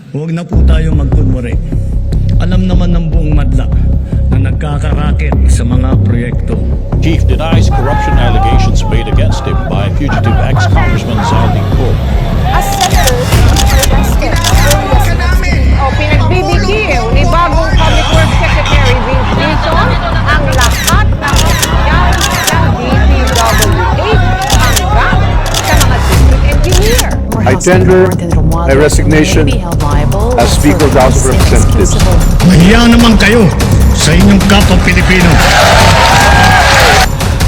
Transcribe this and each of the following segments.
Huwag na po tayo magkunwari. Alam naman ng buong madla na nagkakaraket sa mga proyekto. Chief denies corruption allegations made against him by fugitive ex-Congressman Zaldi Ko. As settlers arrested o pinagbibitiw ni bagong Public Works Secretary Vince Dizon ang lahat ng opisyal ng DPWH hanggang sa mga district engineer. I tender my resignation as Speaker of the House of Representatives. Mahiya naman kayo sa inyong kapwa Pilipino.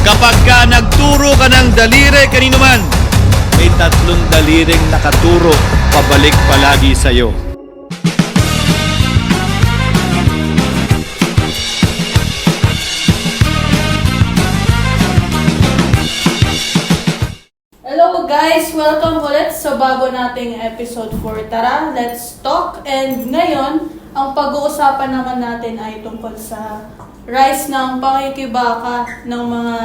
Kapag ka nagturo ka ng daliri kanino man, may tatlong daliring nakaturo pabalik palagi sa'yo. Hello guys! Welcome ulit sa bago nating episode 4. Tara, let's talk! And ngayon, ang pag-uusapan naman natin ay tungkol sa rise ng pangikibaka ng mga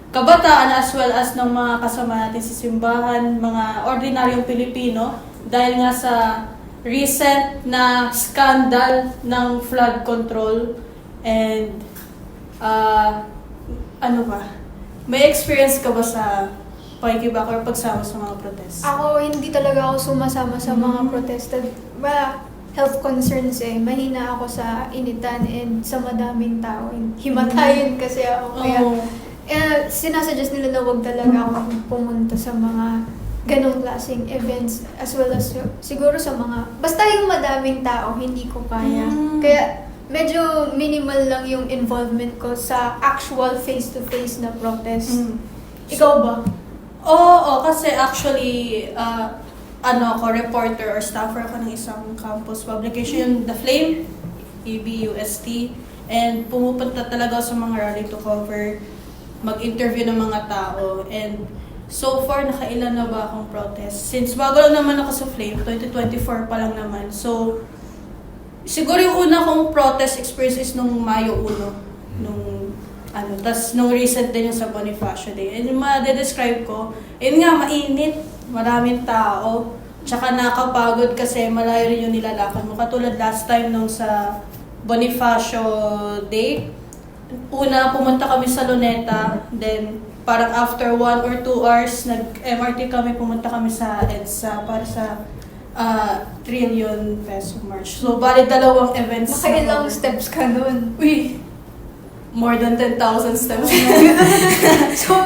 kabataan as well as ng mga kasama natin sa simbahan, mga ordinaryong Pilipino dahil nga sa recent na scandal ng flood control and ano ba? May experience ka ba sa pakikibaka or pagsama sa mga protest? Ako, hindi talaga ako sumasama sa mga protesta. Health concerns mahina ako sa initan and sa madaming tao. Himatayin kasi ako. Kaya, sinasuggest nila na wag talaga ako pumunta sa mga ganong klaseng events as well as siguro sa mga, basta yung madaming tao, hindi ko kaya. Kaya, medyo minimal lang yung involvement ko sa actual face-to-face na protest. Ikaw ba? Oo, kasi actually, ako, reporter or staffer ako ng isang campus publication, The Flame, EBUST, and pumupunta talaga sa mga rally to cover, mag-interview ng mga tao, and so far, nakailan na ba akong protest? Since bago lang naman ako sa Flame, 2024 pa lang naman, so siguro yung una kong protest experience is nung Mayo 1, tas nung recent din yung sa Bonifacio Day. And yung ma-describe ko, yun nga, mainit, maraming tao, tsaka nakapagod kasi malayo rin yung nilalakad mo. Katulad last time nung sa Bonifacio Day, una pumunta kami sa Luneta, then parang after 1 or 2 hours, nag-MRT kami, pumunta kami sa EDSA para sa trillion peso march. So, bali dalawang events. Nakailang steps ka nun? Uy, more than 10,000 steps. So,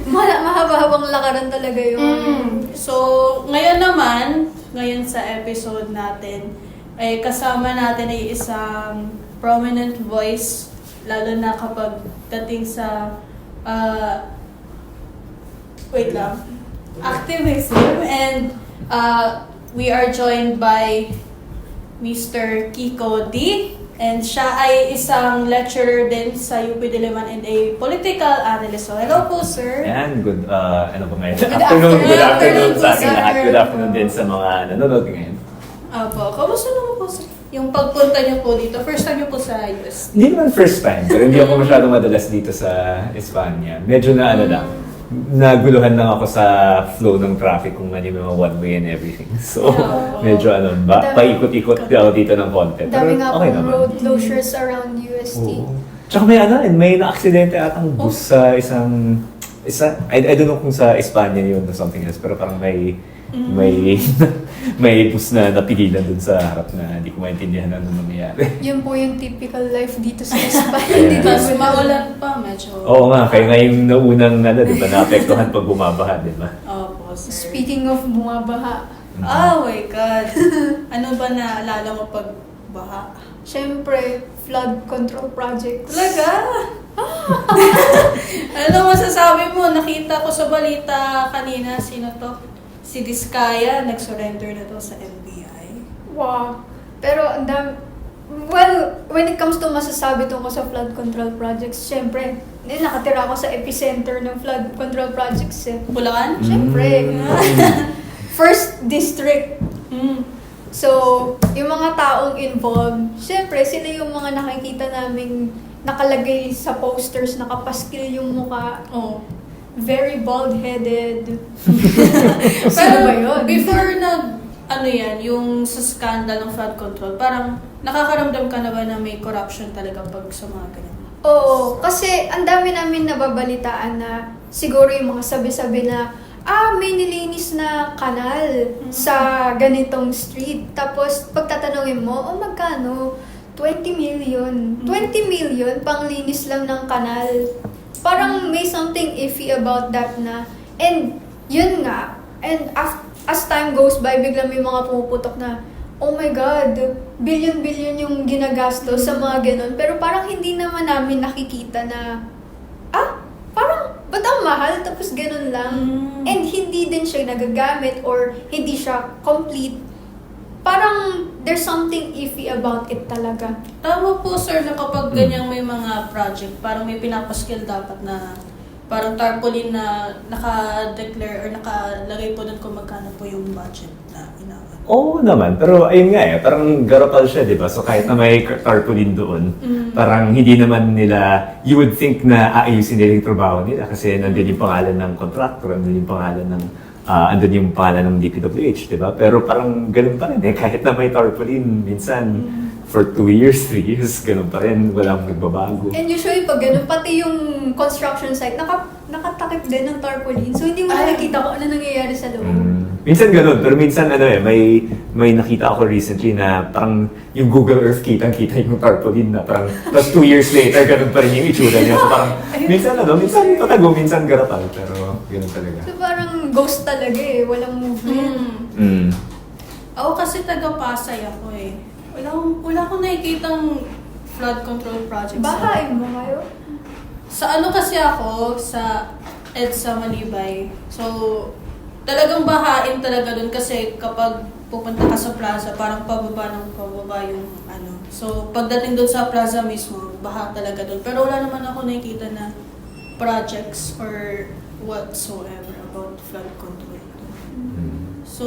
mahaba-habang lakaran talaga yun. So, ngayon sa episode natin, ay kasama natin ay isang prominent voice, lalo na kapag dating sa, activism, and we are joined by Mr. Kiko D. And siya ay isang lecturer din sa UP Diliman and a political analyst. So, hello po, sir. Ayan, good, ano ba ngayon? Good Good afternoon afternoon sa po, ating sir. lahat. Good afternoon din sa mga nanonood ngayon. Opo, kamusta naman po, sir? Yung pagpunta niyo po dito, first time niyo po sa US? Hindi naman first time, pero hindi ako masyadong madalas dito sa Espanya. Medyo na lang, naguluhan lang ako sa flow ng traffic kung ano yung mga one way and everything. So, medyo paikot-ikot ako dito ng konti. Dami nga okay pong naman. road closures around UST. Oo. Tsaka may na-aksidente atang bus sa I don't know kung sa Espanya yun or something else, pero parang may bus na napigilan dun sa harap na hindi ko maintindihan ano nangyayari. Yun po yung typical life dito sa Espanya. Ayan. Dito Tapos sa maulan pa, medyo. Oo nga, kaya nga yung naunang di ba, naapektuhan pag bumabaha, di ba? Opo, sir. Speaking of bumabaha, Oh my God. Ano ba naalala mo pag baha? syempre, flood control project. Talaga? Ano masasabi mo? Nakita ko sa balita kanina, sino to? Si Diskaya, nag-surrender na to sa NBI. Wow. Pero, when it comes to masasabi tungkol sa flood control projects, syempre, nakatira ako sa epicenter ng flood control projects Bulacan? Syempre. First district. So, yung mga taong involved, syempre, sila yung mga nakikita naming nakalagay sa posters, nakapaskil yung mukha. Oh. Very bald-headed. Pero Sino ba yun? before ano yan, yung sa scandal ng flood control, parang nakakaramdam ka na ba na may corruption talaga pag sa mga ganyan? Oo, kasi ang dami namin nababalitaan na siguro yung mga sabi-sabi na may nilinis na kanal sa ganitong street. Tapos pagtatanungin mo, magkano? 20 million. 20 million panglinis lang ng kanal. Parang may something iffy about that na. And yun nga, and as time goes by, biglang may mga pumuputok na, oh my God, billion-billion yung ginagastos sa mga ganun. Pero parang hindi naman namin nakikita na, parang, ba't ang mahal? Tapos ganun lang. And hindi din siya nagagamit or hindi siya complete. Parang there's something iffy about it talaga. Tama po sir na kapag ganyang may mga project, parang may pinapaskill dapat na parang tarpaulin na naka-declare or nakalagay po doon kung magkano po yung budget na inawan. Oo naman, pero ayun nga parang garapal siya, di ba? So kahit na may tarpaulin doon, parang hindi naman nila, you would think na aayusin nila yung trabaho nila kasi nandun yung pangalan ng contractor, nandun yung pangalan ng andun yung pangalan ng DPWH, di ba? Pero parang ganun pa rin kahit na may tarpaulin, minsan for 2 years, 3 years, ganun pa rin, walang nagbabago. And usually pag ganun, pati yung construction site, nakatakip din ng tarpaulin. So hindi mo nakikita kung ano nangyayari sa loob. Minsan ganun, pero minsan may nakita ako recently na parang yung Google Earth kitang-kita yung tarpaulin na parang tapos 2 years later, ganun pa rin yung itsura niya. So parang minsan tatago, minsan garapal, pero ganun talaga. So parang ghost talaga walang movement. Ako kasi taga-Pasay ako Wala akong nakikitang flood control project. Bahain mo kayo? Sa ano kasi ako, sa EDSA Malibay. So, talagang bahain talaga dun kasi kapag pupunta ka sa plaza, parang pababa yung ano. So, pagdating dun sa plaza mismo, baha talaga dun. Pero wala naman ako nakikita na projects or whatsoever about flood control. So,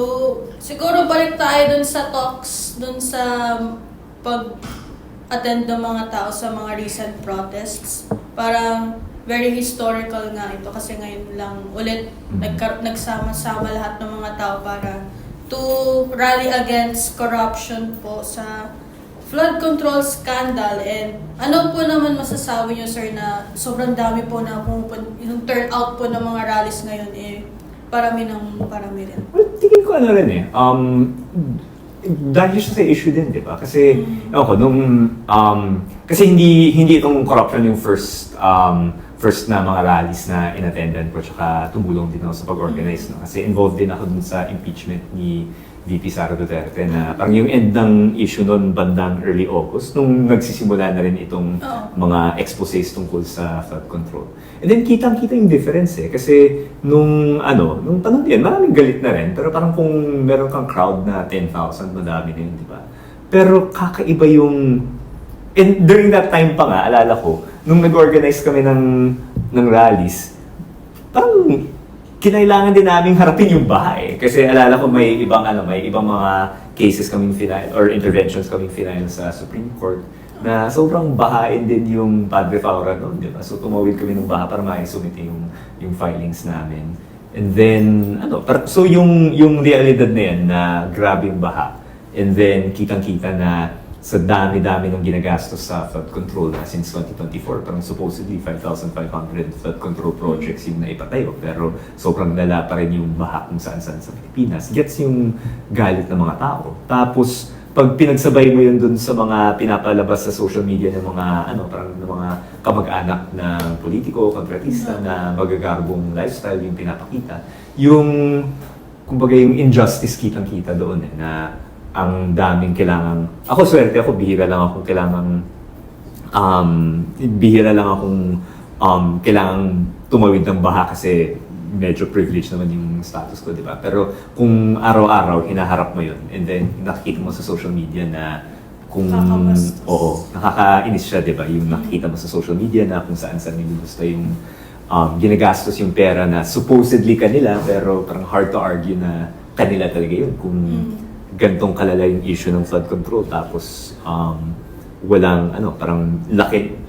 siguro balik tayo dun sa talks, dun sa pag-attend ng mga tao sa mga recent protests. Parang very historical nga ito kasi ngayon lang ulit nagsama-sama lahat ng mga tao para to rally against corruption po sa flood control scandal. And ano po naman masasabi niyo sir na sobrang dami po na yung turnout po ng mga rallies ngayon parami rin. Well, tingin ko rin dahil siya sa issue din, di ba? Kasi, kasi hindi itong corruption yung first na mga rallies na inattendan ko, tsaka tumulong din ako sa pag-organize, no? Kasi involved din ako dun sa impeachment ni VP Sara Duterte na parang yung end ng issue noon bandang early August nung nagsisimula na rin itong mga exposés tungkol sa flood control. And then kitang-kita yung difference kasi nung panahon din, maraming galit na rin, pero parang kung meron kang crowd na 10,000, madami na yun, di ba? Pero kakaiba yung, and during that time pa nga, alala ko, nung nag-organize kami ng rallies, parang kinailangan din namin harapin yung baha Kasi alala ko may ibang mga cases kaming final or interventions kaming final sa Supreme Court na sobrang bahain din yung Padre Faura noon, di ba? So tumawid kami ng baha para maisumit yung filings namin. And then so yung realidad na yan na grabe yung baha. And then kitang-kita na sa dami-dami ng ginagastos sa flood control na since 2024. Parang supposedly 5,500 flood control projects yung naipatayo. Pero sobrang lala pa rin yung baha kung saan-saan sa Pilipinas. Gets yung galit ng mga tao. Tapos, pag pinagsabay mo yun dun sa mga pinapalabas sa social media ng mga, parang ng mga kamag-anak na politiko, kontratista na magagarbong lifestyle yung pinapakita, kumbaga yung injustice kitang-kita doon na ang daming ako swerte ako, bihira lang akong kailangang tumawid ng baha kasi medyo privileged naman yung status ko, di ba? Pero kung araw-araw hinaharap mo yun and then nakikita mo sa social media na nakakainis siya, di ba? Yung nakikita mo sa social media na kung saan-saan gusto yung ginagastos yung pera na supposedly kanila pero parang hard to argue na kanila talaga yun kung gantong kalala yung issue ng flood control tapos walang parang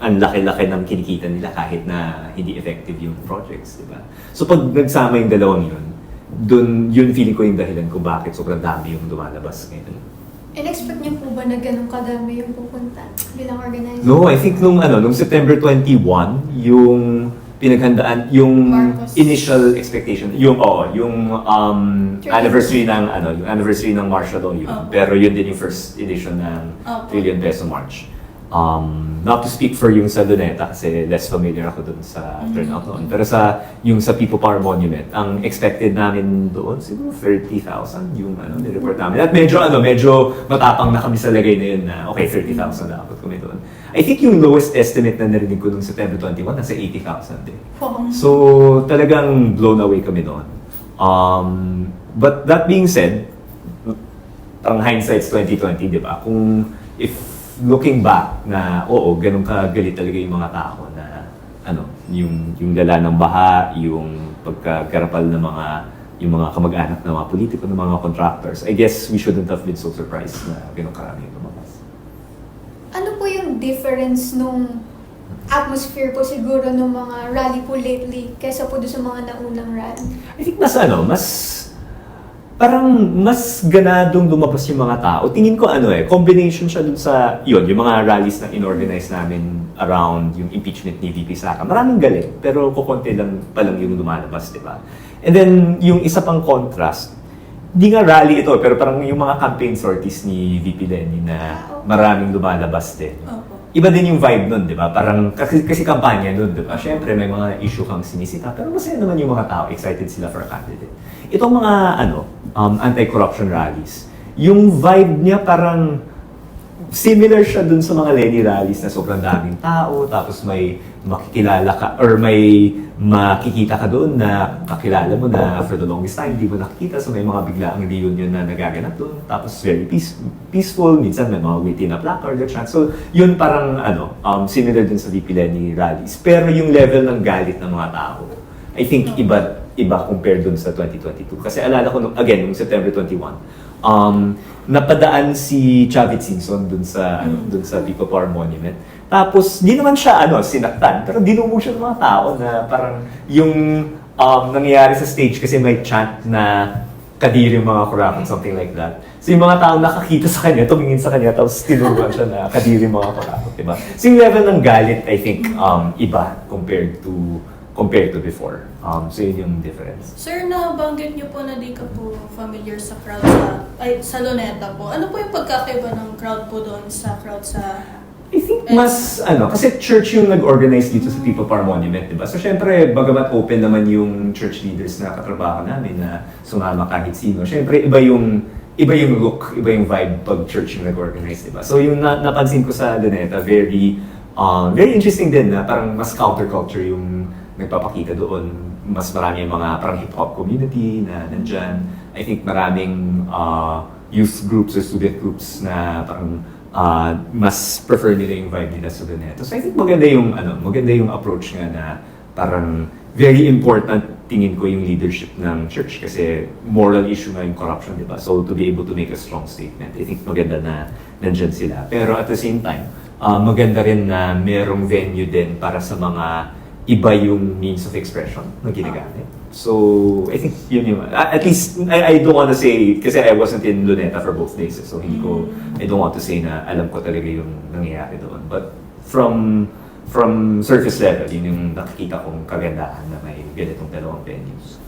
ang laki-laki ng kinikita nila kahit na hindi effective yung projects, di ba? So pag nagsama yung dalawang yun, yun feeling ko yung dahilan ko bakit sobrang dami yung lumalabas ngayon. In-expect niyo po ba na ganun kadami yung pupunta bilang organizer? No, I think nung September 21, yung pinaghandaan, yung Marcos. initial expectation, yung Trillion. anniversary ng yung anniversary ng martial law yun. Opo. Pero yun din yung first edition ng Opo. Trillion Peso March. Not to speak for yung sa Luneta kasi less familiar ako dun sa turnout noon. Pero yung sa People Power Monument, ang expected namin doon siguro 30,000 yung ni-report namin. At medyo matapang na kami sa lagay na yun na okay, 30,000 dapat kami doon. I think yung lowest estimate na narinig ko nung September 21 nasa 80,000 din. So talagang blown away kami doon. But that being said, ang hindsight's 2020, di ba? If looking back na ganun kagalit talaga yung mga tao na yung lala ng baha, yung pagkagarapal ng yung mga kamag-anak ng mga politiko, ng mga contractors, I guess we shouldn't have been so surprised na ganun karami yung lumabas. Ano po yung difference nung atmosphere po siguro ng mga rally po lately kaysa po doon sa mga naunang rally? I think parang mas ganadong lumabas yung mga tao. Tingin ko combination siya dun sa yung mga rallies na inorganize namin around yung impeachment ni VP Sara. Maraming galing, pero kukonti lang pa lang yung lumalabas, di ba? And then, yung isa pang contrast, di nga rally ito, pero parang yung mga campaign sorties ni VP Lenny na maraming lumalabas din. Opo. Iba din yung vibe nun, di ba? Parang, kasi kampanya nun, di ba? Siyempre, may mga issue kang sinisita, pero masaya naman yung mga tao, excited sila for a candidate. Itong mga, anti-corruption rallies, yung vibe niya parang similar siya dun sa mga Lenny rallies na sobrang daming tao, tapos may makikilala ka, or may makikita ka doon na kakilala mo na for the longest time, hindi mo nakikita, so may mga biglaang reunion na nagaganap doon, tapos very peaceful, minsan may mga witty na placard or chant. So, yun parang, similar dun sa VP Lenny rallies. Pero yung level ng galit ng mga tao, I think iba compared dun sa 2022. Kasi alala ko, nung September 21, napadaan si Chavit Singson dun sa People Power Monument. Tapos, di naman siya sinaktan, pero dinungo siya ng mga tao na parang yung nangyayari sa stage kasi may chant na kadiri mga corrupt, something like that. So yung mga tao nakakita sa kanya, tumingin sa kanya, tapos tinuruan siya na kadiri mga corrupt, diba? So yung level ng galit, I think, iba compared to before. So yun yung difference. Sir, nabanggit niyo po na di ka po familiar sa crowd sa Luneta po. Ano po yung pagkakaiba ng crowd po doon sa crowd sa... I think mas, kasi church yung nag-organize dito sa People Power Monument, diba? So syempre, bagamat open naman yung church leaders na katrabaho namin na sumama kahit sino, syempre iba yung look, iba yung vibe pag church yung nag-organize, diba? So yung napansin ko sa Luneta, very interesting din na parang mas counterculture yung nagpapakita doon. Mas marami yung mga parang hip-hop community na nandyan. I think maraming youth groups or student groups na parang mas prefer nila yung vibe nila sa Luneta. So I think maganda yung approach nga na parang very important tingin ko yung leadership ng church kasi moral issue nga yung corruption, di ba? So to be able to make a strong statement, I think maganda na nandyan sila. Pero at the same time, maganda rin na merong venue din para sa mga iba yung means of expression na ginagamit. So, I think yun yung, at least, I don't want to say, kasi I wasn't in Luneta for both days, so I don't want to say na alam ko talaga yung nangyayari doon. But from surface level, yun yung nakikita kong kagandahan na may ganitong dalawang venues.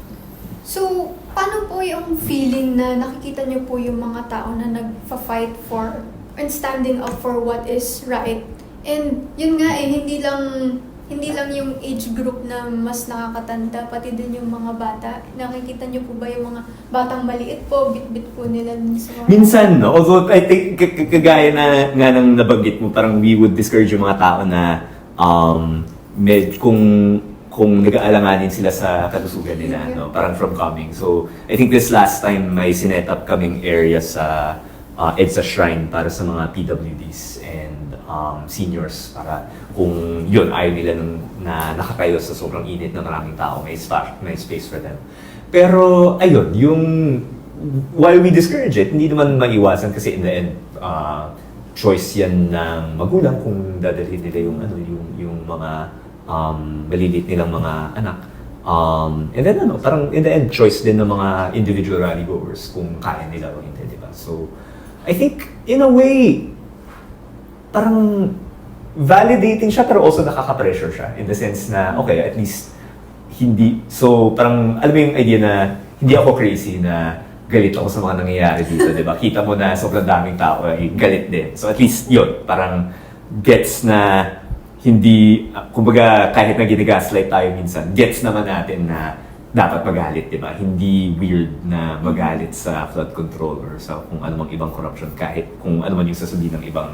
So, paano po yung feeling na nakikita niyo po yung mga tao na nagfa-fight for and standing up for what is right? And yun nga hindi lang yung age group na mas nakakatanda, pati din yung mga bata. Nakikita niyo po ba yung mga batang maliit po, bit-bit po nila sa mga... Minsan, no? Although I think kagaya na nga nang nabanggit mo, parang we would discourage yung mga tao na kung nag-aalanganin sila sa kalusugan nila, no? Parang from coming. So, I think this last time may sinet up kaming area sa EDSA Shrine para sa mga PWDs and seniors para kung yun, ayaw nila na nakakayo sa sobrang init na maraming tao, may space for them. Pero ayun, while we discourage it, hindi naman maiwasan kasi in the end, choice yan ng magulang kung dadalhin nila yung mga maliliit nilang mga anak And then parang in the end, choice din ng mga individual rally goers kung kaya nila o hindi, di ba? So, I think, in a way, parang validating siya pero also nakaka-pressure siya in the sense na, okay, at least, hindi, so parang, alam mo yung idea na, hindi ako crazy na galit ako sa mga nangyayari dito, di ba? Kita mo na sobrang daming tao ay galit din. So at least, yun, parang gets na hindi, kumbaga kahit na ginigaslight tayo minsan, gets naman natin na dapat magalit, di ba? Hindi weird na magalit sa flood control or sa kung anumang ibang corruption, kahit kung ano man yung sasabihin ng ibang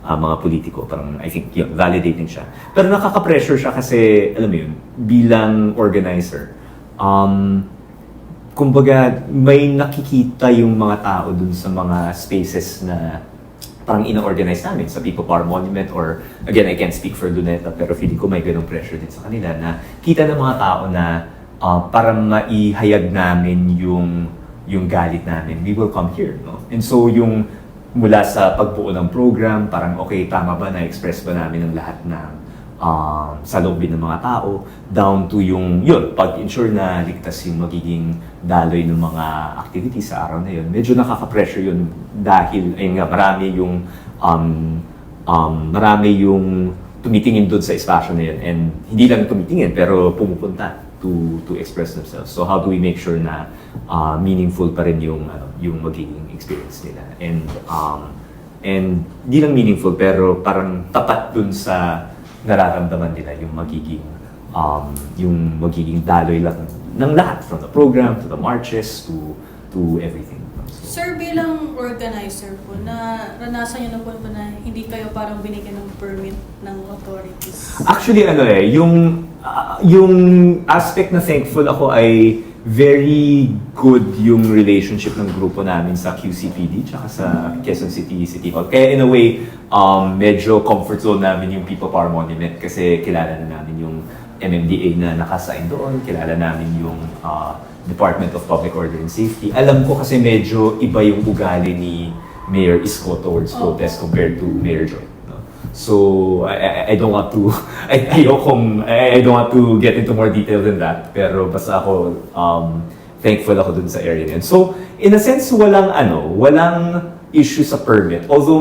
mga politiko. Parang, I think, yun, validating siya. Pero nakaka-pressure siya kasi, alam mo yun, bilang organizer, kumbaga, may nakikita yung mga tao dun sa mga spaces na parang ina-organize namin sa People Power Monument or, again, I can't speak for Luneta, pero feeling ko may ganong pressure din sa kanila na kita ng mga tao na para maihayag namin yung galit namin, we will come here, no? And so yung mula sa pagbuo ng program, parang okay, tama ba, na-express ba namin ang lahat ng saloobin ng mga tao, down to yung, yun, pag-ensure na ligtas yung magiging daloy ng mga activities sa araw na yun. Medyo nakaka-pressure yun dahil, ayun nga, marami yung tumitingin doon sa espasyo na yun. And hindi lang tumitingin, pero pumupunta to express themselves. So how do we make sure na meaningful pa rin yung magiging experience nila? And di lang meaningful, pero parang tapat dun sa nararamdaman nila yung magiging daloy lang ng lahat, from the program to the marches to everything. So, Sir, bilang organizer po, naranasan niyo na po ba na hindi kayo parang binigyan ng permit ng authorities? actually, yung aspect na thankful ako ay very good yung relationship ng grupo namin sa QCPD tsaka sa Quezon City Hall. Kaya in a way, medyo comfort zone namin yung People Power Monument kasi kilala na namin yung MMDA na nakasign doon, kilala namin yung Department of Public Order and Safety. Alam ko kasi medyo iba yung ugali ni Mayor Isko towards protest compared to Mayor Joy. So I don't want to I don't want to get into more detail than that, pero basta ako thankful ako dun sa area na yun. So in a sense walang issue sa permit, although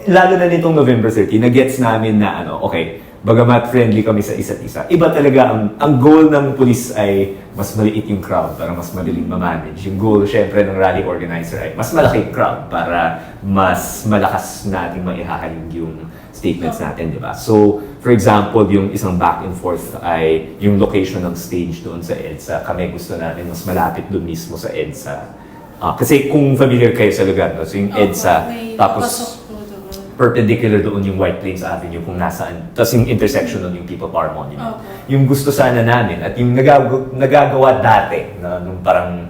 lalo na nitong November 30 na gets namin na okay, bagamat friendly kami sa isa't isa, iba talaga ang goal ng police ay mas maliit yung crowd para mas madaling ma-manage. Yung goal syempre ng rally organizer ay mas malaki yung crowd para mas malakas natin maihahayag yung statements natin, di ba? So, for example, yung isang back and forth ay yung location ng stage doon sa EDSA. Kami gusto natin mas malapit doon mismo sa EDSA. Kasi kung familiar kayo sa lugar, no? So yung EDSA, tapos perpendicular doon yung White Plains Avenue kung nasaan. Tapos yung intersection doon yung People Power Monument. Yung gusto sana namin at yung nagagawa dati nung parang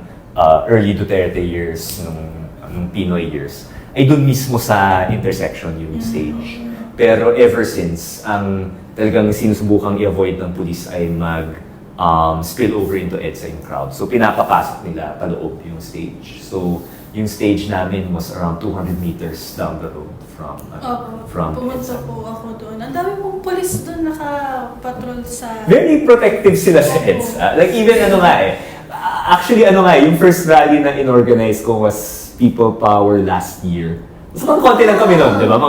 early Duterte years, nung Pinoy years, ay doon mismo sa intersection yung stage. Pero ever since, ang talagang sinusubukang i-avoid ng police ay spill over into EDSA yung crowd. So pinapapasok nila paloob yung stage. So yung stage namin was around 200 meters down the road from pumunta po ako doon. Ang dami pong police doon nakapatrol sa... Very protective sila sa EDSA. Like even actually yung first rally na inorganize ko was People Power last year. So konti lang kami noon, di ba?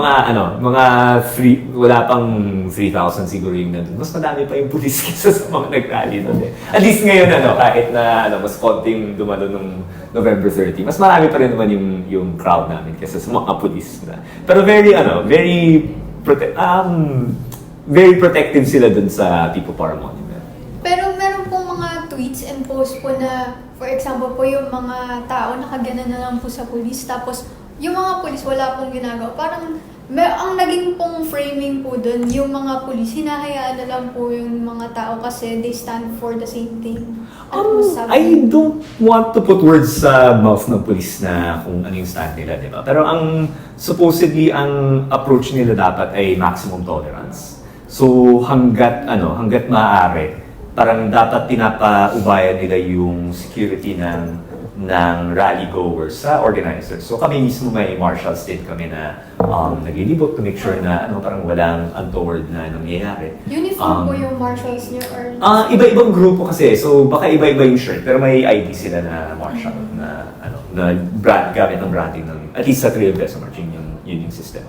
Wala pang 3,000 siguro yung nandun. Mas madami pa yung police kesa sa mga nag-rally noon. At least ngayon, kahit na mas konting dumalo nung November 30, mas marami pa rin naman yung crowd namin kesa sa mga police na. Pero very protective sila dun sa People Power Monument. Pero meron pong mga tweets and posts po na, for example po, yung mga tao nakaganan na lang po sa police, tapos yung mga pulis wala pong ginagawa. Parang ang naging pong framing po dun, yung mga pulis, hinahayaan na lang po yung mga tao kasi they stand for the same thing. I don't want to put words sa mouth ng pulis na kung ano yung stand nila, di ba? Pero supposedly, ang approach nila dapat ay maximum tolerance. So, hanggat maaari, parang dapat pinapaubayan nila yung security ng ng rally goers sa organizers. So kami mismo may marshals din kami na naglilibot to make sure na parang walang untoward na nangyayari. Uniform po yung marshals niyo or... Iba-ibang grupo kasi. So baka iba-iba yung shirt pero may ID sila na marshal na na brand gamit ng branding ng at least sa Trio Beso Marching yun yung system.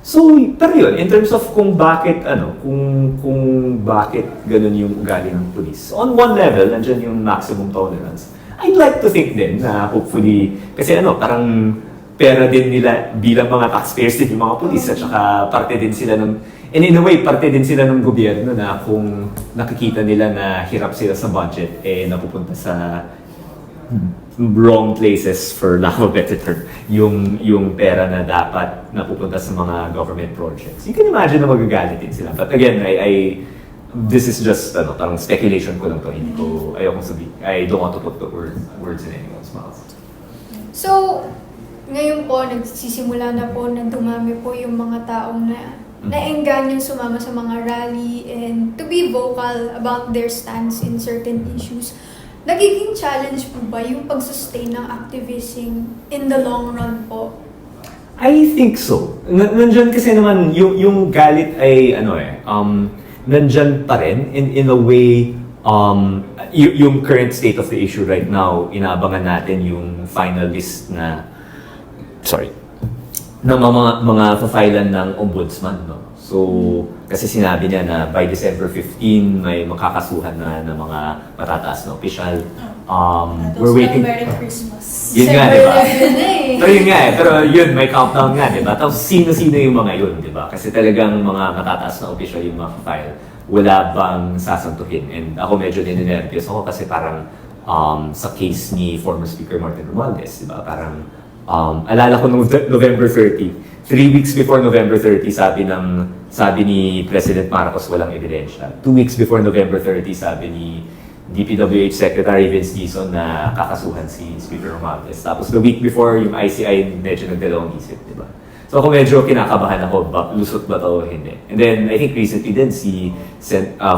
So, pero yun, in terms of kung bakit kung bakit ganun yung ugali ng police. On one level, nandiyan yung maximum tolerance. I'd like to think din na hopefully, kasi parang pera din nila bilang mga taxpayers din yung mga police at saka parte din sila ng, and in a way, parte din sila ng gobyerno na kung nakikita nila na hirap sila sa budget, napupunta sa wrong places for lack of a better term, yung pera na dapat napupunta sa mga government projects. You can imagine na magagalit din sila. But again, this is just parang speculation ko lang to. Hindi ko, ayokong sabihin. I don't want to put the words in anyone's mouth. So, ngayon po, nagsisimula na po na dumami po yung mga taong naengganyong sumama sa mga rally and to be vocal about their stance in certain issues. Nagiging challenge po ba yung pag-sustain ng activism in the long run po? I think so. Nandyan kasi naman, yung galit ay, nandyan pa rin. In a way, yung current state of the issue right now, inaabangan natin yung final list na, ng mga pa-filean ng ombudsman, no? So, kasi sinabi niya na by December 15, may makakasuhan na ng mga matataas na opisyal. We're waiting. Merry Christmas. Yun nga, di ba? December 11 Pero yun nga pero may countdown nga, di ba? Tapos sino-sino yung mga yun, di ba? Kasi talagang mga matataas na opisyal yung mga file. Wala bang sasantuhin? And ako medyo ninenervyos ako kasi parang sa case ni former Speaker Martin Romualdez, di ba? Parang alala ko nung November 30, 3 weeks before November 30, sabi ni President Marcos walang ebidensya. 2 weeks before November 30, sabi ni DPWH Secretary Vince Dizon na kakasuhan si Speaker Romualdez. Tapos the week before, yung ICI medyo nagdalawang isip, di ba? So ako medyo kinakabahan ako, lusot ba to o hindi? And then I think recently din si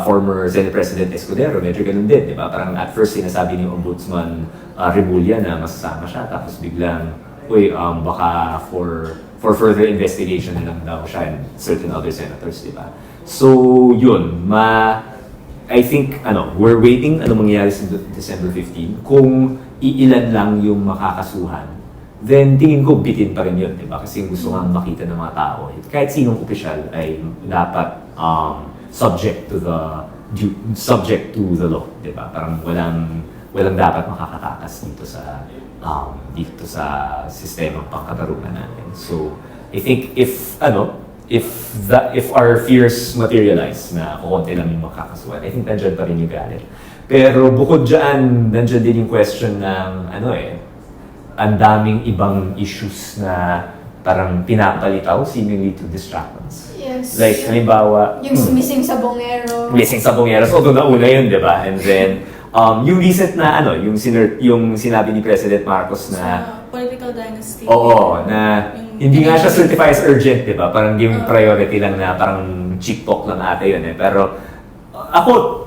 former Senate President Escudero, medyo ganun din, di ba? Parang at first sinasabi ni Ombudsman Remulla na masasama siya, tapos biglang, baka for further investigation na lang daw siya and certain other senators, di ba? So, yun, I think, we're waiting, mangyayari sa December 15. Kung iilan lang yung makakasuhan, then tingin ko bitin pa rin yun, di ba? Kasi gusto nga makita ng mga tao. Kahit sinong opisyal ay dapat subject to the law, di ba? Parang walang dapat makakatakas dito sa sistemang pangkatarungan natin. So, I think if our fears materialize na kukunti lang yung makakasuhan, I think nandyan pa rin yung galit. Pero bukod dyan, nandyan din yung question ng ang daming ibang issues na parang pinapalitaw seemingly to distract us. Yes. Like, halimbawa, yung missing sa bongero. Missing sa bongero. So, doon na una yun, di ba? And then, yung recent na yung sinabi ni President Marcos na political dynasty. Oo, na hindi nga siya certified as urgent, di ba? Parang giving priority lang na parang cheap talk lang ata yun eh. Pero ako,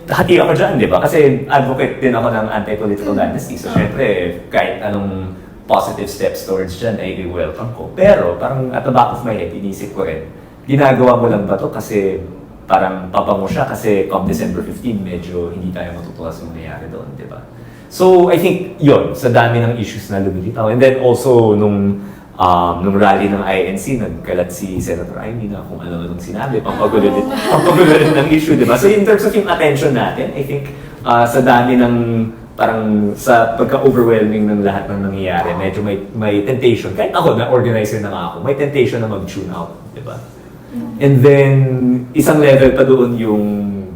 hati ako dyan, di ba? Kasi advocate din ako ng anti-political dynasty. So, syempre, kahit anong positive steps towards dyan ay welcome ko. Pero parang at the back of my head, inisip ko rin, ginagawa mo lang ba to kasi parang pabango siya kasi come December 15, medyo hindi tayo matutuwa sa nangyayari doon, di ba? So, I think, yun, sa dami ng issues na lumilitaw. And then also, nung rally ng INC, nagkalat si Senator Amy na kung ano-anong sinabi, pampagulo din ng issue, di ba? So, in terms of yung attention natin, I think, sa dami ng, parang sa pagka-overwhelming ng lahat ng nangyayari, medyo may temptation. Kahit ako, na-organizer na nga ako, may temptation na mag-tune out, di ba? And then, isang level pa doon yung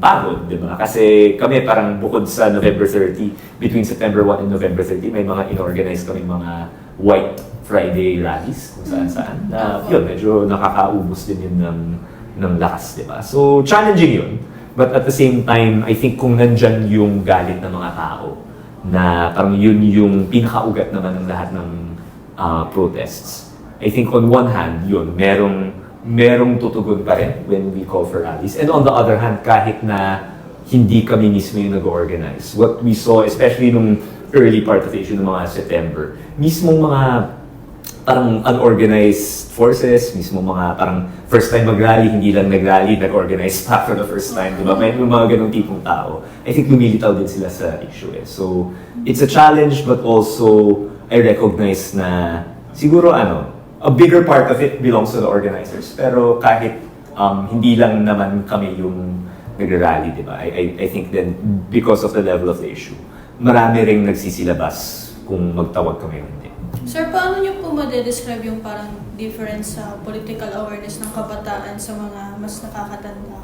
pagod, di ba? Kasi kami parang bukod sa November 30, between September 1 and November 30, may mga inorganize kami mga White Friday rallies kung saan-saan. Na yun, medyo nakakaubos din yun ng lakas, di ba? So, challenging yun. But at the same time, I think kung nandyan yung galit ng mga tao, na parang yun yung pinakaugat naman ng lahat ng protests. I think on one hand, yun, merong tutugon pa rin when we call for rallies. And on the other hand, kahit na hindi kami mismo yung nag-organize. What we saw, especially nung early part of the issue ng mga September, mismong mga parang unorganized forces, mismo mga parang first time mag-rally, hindi lang nag-rally, nag-organize pa for the first time, di ba? May mga ganong tipong tao. I think lumilitaw din sila sa issue eh. So, it's a challenge but also I recognize na siguro a bigger part of it belongs to the organizers. Pero kahit hindi lang naman kami yung nag-rally, di ba? I think then because of the level of the issue, marami ring nagsisilabas kung magtawag kami o hindi. Sir, paano niyo po ma-describe yung parang difference sa political awareness ng kabataan sa mga mas nakakatanda?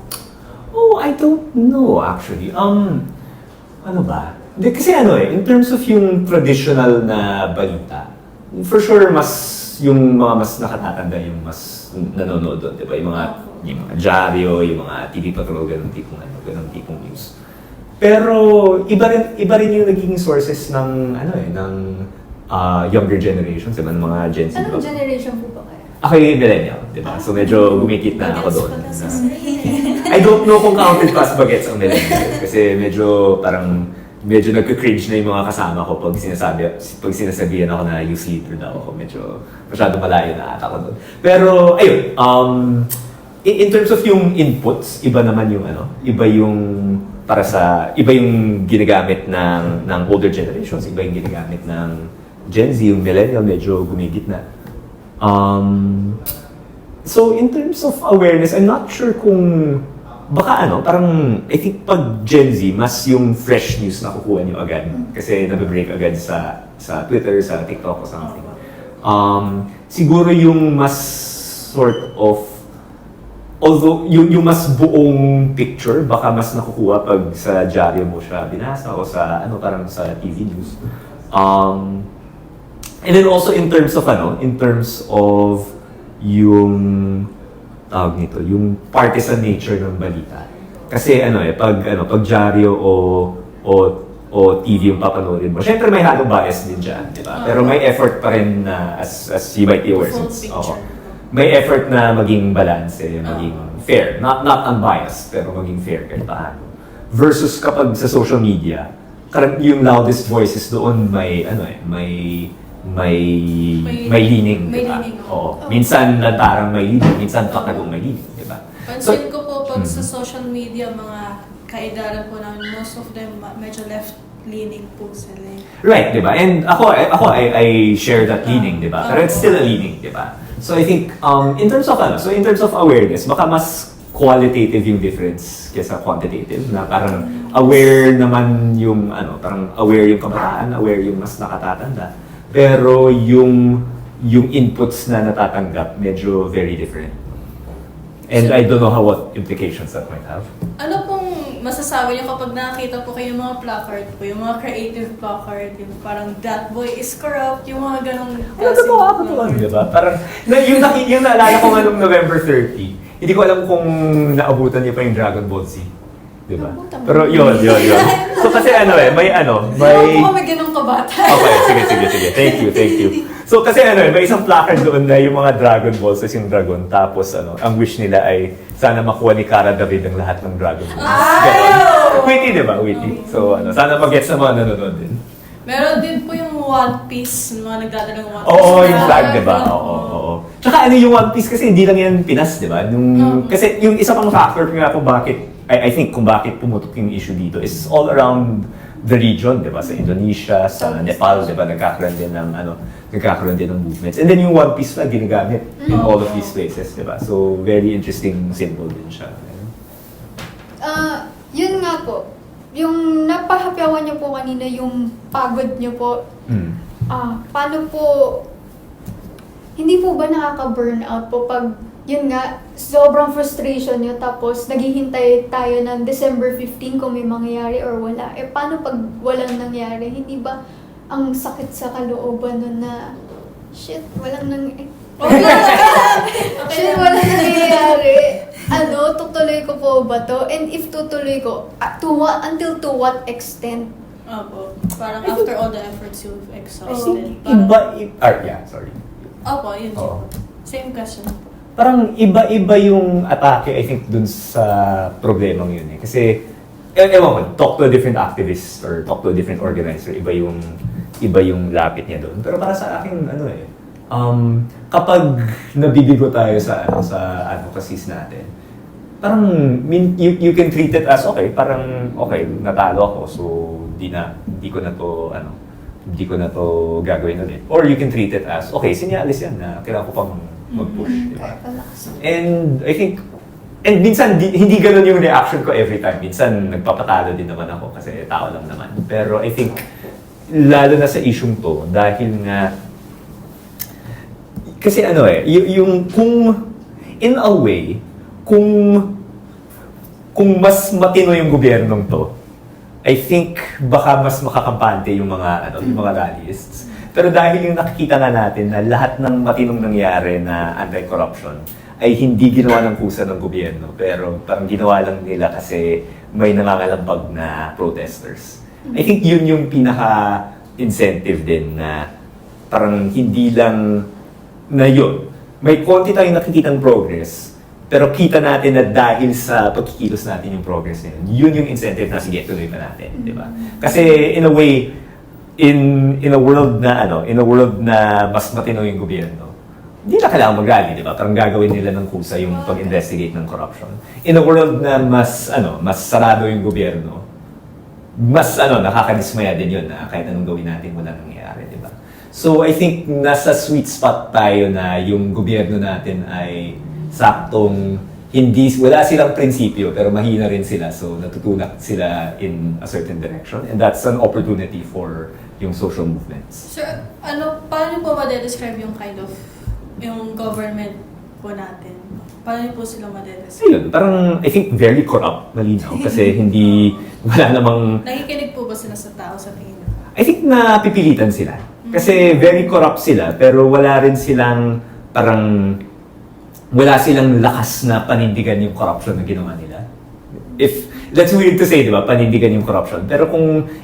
Oh, I don't know actually. Ano ba? Kasi in terms of yung traditional na balita, for sure yung mga mas nakatatanda yung mas nanonood doon, di ba? Yung mga dyaryo, yung mga TV Patrol, ganun tipong news. Pero iba rin yung naging sources ng younger generations, diba? Ng mga Gen Z. Anong generation po ba kayo? Ako yung millennial, diba? So medyo gumikit na ako doon. I don't know kung counted pa as bagets ang millennial. Kasi medyo nagka-cringe na yung mga kasama ko pag sinasabihan ako na youth leader daw ako. Medyo masyado malayo na ata ko doon. Pero ayun, in terms of yung inputs, iba naman yung iba yung ginagamit ng older generations, iba yung ginagamit ng Gen Z, yung millennial medyo gumigit na. So in terms of awareness, I'm not sure kung baka parang I think pag Gen Z, mas yung fresh news na kukuha nyo agad. Kasi nabibreak agad sa Twitter, sa TikTok or something. Siguro yung mas sort of, although yung mas buong picture, baka mas nakukuha pag sa dyaryo mo siya binasa o sa parang sa TV news. And then also in terms of yung tawag nito, yung partisan nature ng balita. Kasi pag dyaryo o TV yung papanoorin mo, syempre may halong bias din dyan, di ba? Pero may effort pa rin na as you might be aware, may effort na maging balance, maging fair, not unbiased, pero maging fair kahit paano. Versus kapag sa social media, yung loudest voices doon may leaning, May diba? leaning, Oo. Minsan parang may leaning, minsan pakagong may leaning, di ba? Pansin ko po pag sa social media, mga kaedaran po namin, most of them medyo left-leaning po sila. Right, di ba? And ako I share that leaning, di ba? Pero it's still a leaning, di ba? So I think in terms of awareness, baka mas qualitative yung difference kaysa quantitative, na parang aware naman yung parang aware yung kabataan, aware yung mas nakatatanda. Pero yung inputs na natatanggap medyo very different. And I don't know what implications that might have. Ano pong masasabi niyo kapag nakakita po kayo ng mga placard po, yung mga creative placard, yung parang that boy is corrupt, yung mga ganong klaseng Diba? Parang, yung naalala ko nga nung November 30, hindi ko alam kung naabutan niyo pa yung Dragon Ball Z. Diba? Pero yun. So kasi may Ako kami ganong kabata. Okay, sige. Thank you. So kasi may isang placard doon na yung mga Dragon Balls, yung dragon, tapos ang wish nila ay sana makuha ni Cara David ang lahat ng Dragon Balls. Witty, diba? Witty. So sana mag-gets na mga nanonood din. Meron din po yung One Piece, mga nagdadalang One Piece. Oo, yung flag, diba? Oo. Tsaka yung One Piece kasi hindi lang yan Pinas, diba? Kasi yung isa pang factor nga kung bakit, I think kung bakit pumutok yung issue dito is all around the region, diba? Sa Indonesia, sa Nepal, diba? Nagkakaroon din ng movements. And then yung One Piece flag ginagamit in all of these places, diba? So, very interesting symbol din siya. Yun nga po, yung napahapyawan niyo po kanina, yung pagod niyo po, paano po, hindi po ba nakaka-burnout po pag, yun nga, sobrang frustration nyo, tapos naghihintay tayo ng December 15 kung may mangyayari or wala. Paano pag walang nangyari? Hindi ba ang sakit sa kalooban nun na, shit, walang nangyayari? Walang nangyayari. Tutuloy ko po ba to? And if tutuloy ko, until to what extent? Opo. Parang after all the efforts you've exhausted. Sorry. Opo, yun. Same question po. Parang iba-iba yung atake, I think, dun sa problemang yun eh. Kasi ewan ko, talk to a different activist or talk to a different organizer, iba yung lapit niya doon. Pero para sa akin, kapag nabibigo tayo sa advocacies natin, parang you can treat it as okay, parang okay, natalo ako, so hindi ko na to gagawin ulit. Or you can treat it as okay, sinyalis yan na kailangan ko pang mag-push, di ba? And I think minsan hindi ganun yung reaction ko every time. Minsan nagpapatalo din naman ako kasi tao lang naman. Pero I think lalo na sa isyung to dahil nga kasi yung kung in a way kung mas matino yung gobyernong to, I think baka mas makakampante yung mga rallyists. Pero dahil yung nakikita nga natin na lahat ng matinong nangyari na anti-corruption ay hindi ginawa ng kusa ng gobyerno, pero parang ginawa lang nila kasi may nangangalambag na protesters. I think yun yung pinaka-incentive din na parang hindi lang na yun. May konti tayong nakikitang progress, pero kita natin na dahil sa pagkikilos natin yung progress na yun yung incentive na sige, tuloy pa natin, di ba? Kasi in a way, in a world na mas matino yung gobyerno, hindi na kailangan mag-rally, di ba? Parang gagawin nila ng kusa yung pag-investigate ng corruption. In a world na mas sarado yung gobyerno, mas nakakadismaya din yun na kahit anong gawin natin wala nangyayari, di ba? So I think nasa sweet spot tayo na yung gobyerno natin ay saktong wala silang prinsipyo pero mahina rin sila, so natutulak sila in a certain direction, and that's an opportunity for yung social movements. Sir, paano po ma-describe yung kind of yung government po natin? Paano po sila ma-describe? Ayun, parang I think very corrupt, malinaw, kasi wala namang... Nakikinig po ba sila sa tao sa tingin niyo? I think napipilitan sila. Kasi very corrupt sila, pero wala silang lakas na panindigan yung corruption na ginawa nila. That's weird to say, di ba? Panindigan yung corruption. Pero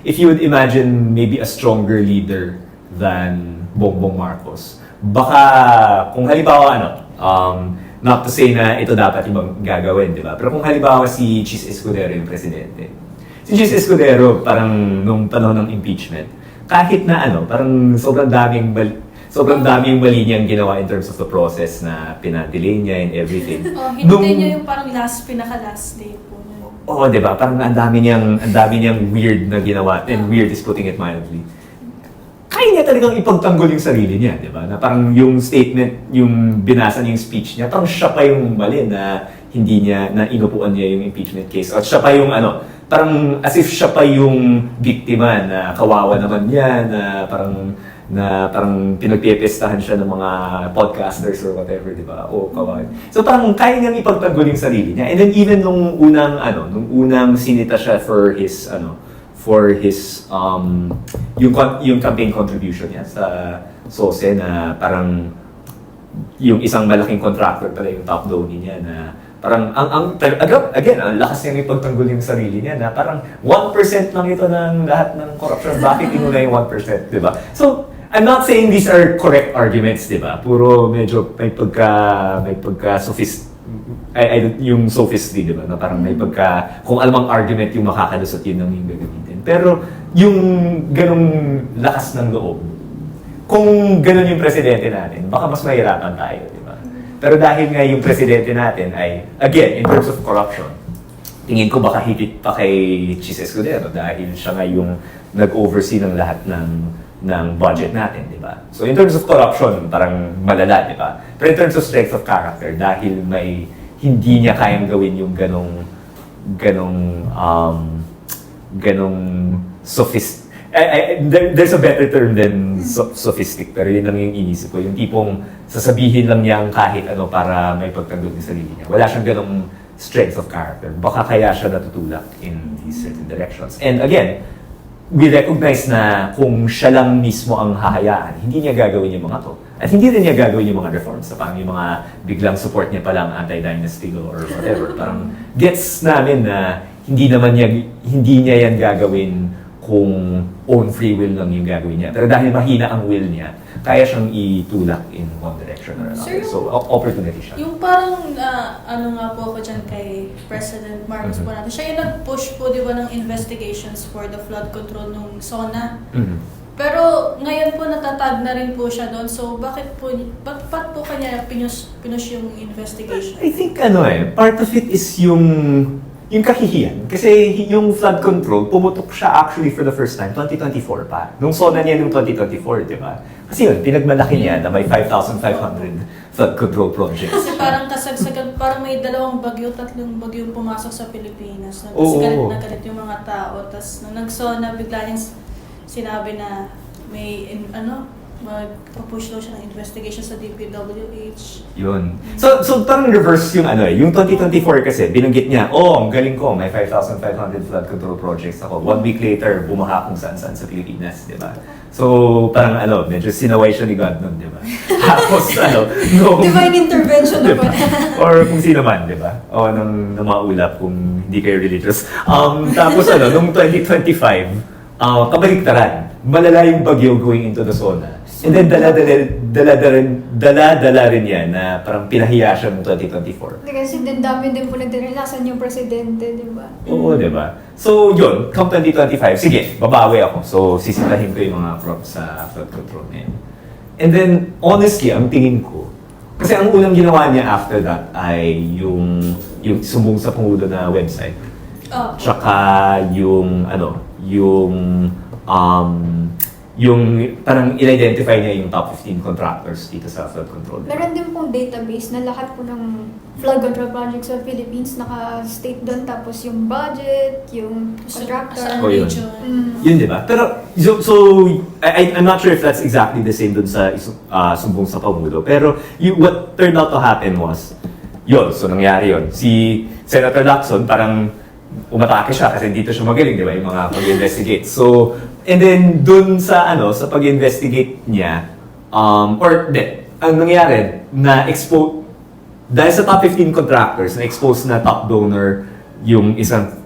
if you would imagine maybe a stronger leader than Bongbong Marcos, baka kung halimbawa not to say na ito dapat ibang gagawin, di ba? Pero kung halimbawa si Chis Escudero yung presidente. Si Chis Escudero parang nung panahon ng impeachment, kahit na parang sobrang daming mali niyang ginawa in terms of the process na pinadelay niya and everything. Hindi niya yung parang pinaka-last day po niya. Oo, di ba? Parang ang dami niyang weird na ginawa, and weird is putting it mildly. Kaya niya talagang ipagtanggol yung sarili niya, di ba? Na parang yung statement, yung binasa niya yung speech niya, parang siya pa yung mali na na inupuan niya yung impeachment case. At siya pa yung parang as if siya pa yung biktima na kawawa naman niya, na parang pinagpipestahan siya ng mga podcasters or whatever, di ba? O kawawa. So parang kaya niyang ipagtanggol yung sarili niya. And then even nung unang sinita siya for his yung campaign contribution niya sa SOSE, na parang yung isang malaking contractor pala yung top donee niya, na parang ang lakas niyang ipagtanggol yung sarili niya, na parang 1% lang ito ng lahat ng corruption. Bakit inuna yung 1%, di ba? So, I'm not saying these are correct arguments, di ba? Puro medyo may pagka yung sophistry, di ba? Na parang may kung alamang argument yung makakalusot, yun ang yung gagamitin. Pero yung ganong lakas ng loob, kung ganon yung presidente natin, baka mas mahirapan tayo, di ba? Pero dahil nga yung presidente natin ay, again, in terms of corruption, tingin ko baka higit pa kay Chis Escudero dahil siya nga yung nag-oversee ng lahat ng budget natin, di ba? So in terms of corruption, parang malala, di ba? Pero in terms of strength of character, dahil hindi niya kayang gawin yung there's a better term than sophistic, pero yun lang yung inisip ko. Yung tipong sasabihin lang niya kahit ano para may pagtanggol ng sarili niya. Wala siyang ganong strength of character. Baka kaya siya natutulak in these certain directions. And again, we recognize na kung siya lang mismo ang hahayaan, hindi niya gagawin yung mga to. At hindi rin niya gagawin yung mga reforms. So, parang yung mga biglang support niya palang anti-dynasty law or whatever. Parang gets namin na hindi niya yan gagawin kung own free will lang yung gagawin niya. Pero dahil mahina ang will niya, kaya siyang itulak in one direction or another. Sir, So, opportunity siya. Yung parang, ano nga po ako dyan kay President Marcos po natin, siya yung nag-push po, di ba, ng investigations for the flood control ng SONA. Pero ngayon po natatag na rin po siya doon. So bakit po kanya pinush yung investigation? I think part of it is yung kahihiyan. Kasi yung flood control, pumutok siya actually for the first time, 2024 pa. Nung SONA niya nung 2024, di ba? Kasi yun, pinagmalaki niya na may 5,500 flood control projects. Kasi parang kasagsagan, parang may 2 bagyo, 3 bagyo pumasok sa Pilipinas. Tapos Oo. galit na galit yung mga tao. Tapos nung nag-SONA, bigla niyang sinabi na may, mag-push daw siya ng investigation sa DPWH. Yun. So parang reverse yung yung 2024 kasi, binanggit niya, ang galing ko, may 5,500 flood control projects ako. 1 week later, bumaha kung saan-saan sa Pilipinas, di ba? So, parang medyo sinaway siya ni God nun, di ba? Tapos, Divine intervention na po. Or kung sino man, di ba? O, nang maulap kung hindi kayo religious. Tapos, nung 2025, kabaliktaran, malala yung bagyo going into the SONA. And then, dala rin yan na parang pinahiya siya noong 2024. Kasi din dami din po nagdirilasan yung presidente, di ba? Oo, di ba? So, yun, come 2025, sige, babawi ako. So, sisitahin ko yung mga props sa flood control na yun. And then, honestly, ang tingin ko, kasi ang unang ginawa niya after that ay yung sumbong sa Pangulo na website. Tsaka yung parang in-identify niya yung top 15 contractors dito sa flood control. Meron din pong database na lahat po ng flood control projects sa Philippines naka-state doon, tapos yung budget, yung contractor. Oh, yun. Yun, di ba? Pero, so I'm not sure if that's exactly the same dun sa sumbong sa Pangulo. Pero what turned out to happen was, so nangyari yun. Si Senator Lacson parang umatake siya kasi dito siya magaling, di ba? Yung mga pag-investigate. So, and then dun sa sa pag-investigate niya, ang nangyari, dahil sa top 15 contractors, na-expose na top donor yung isang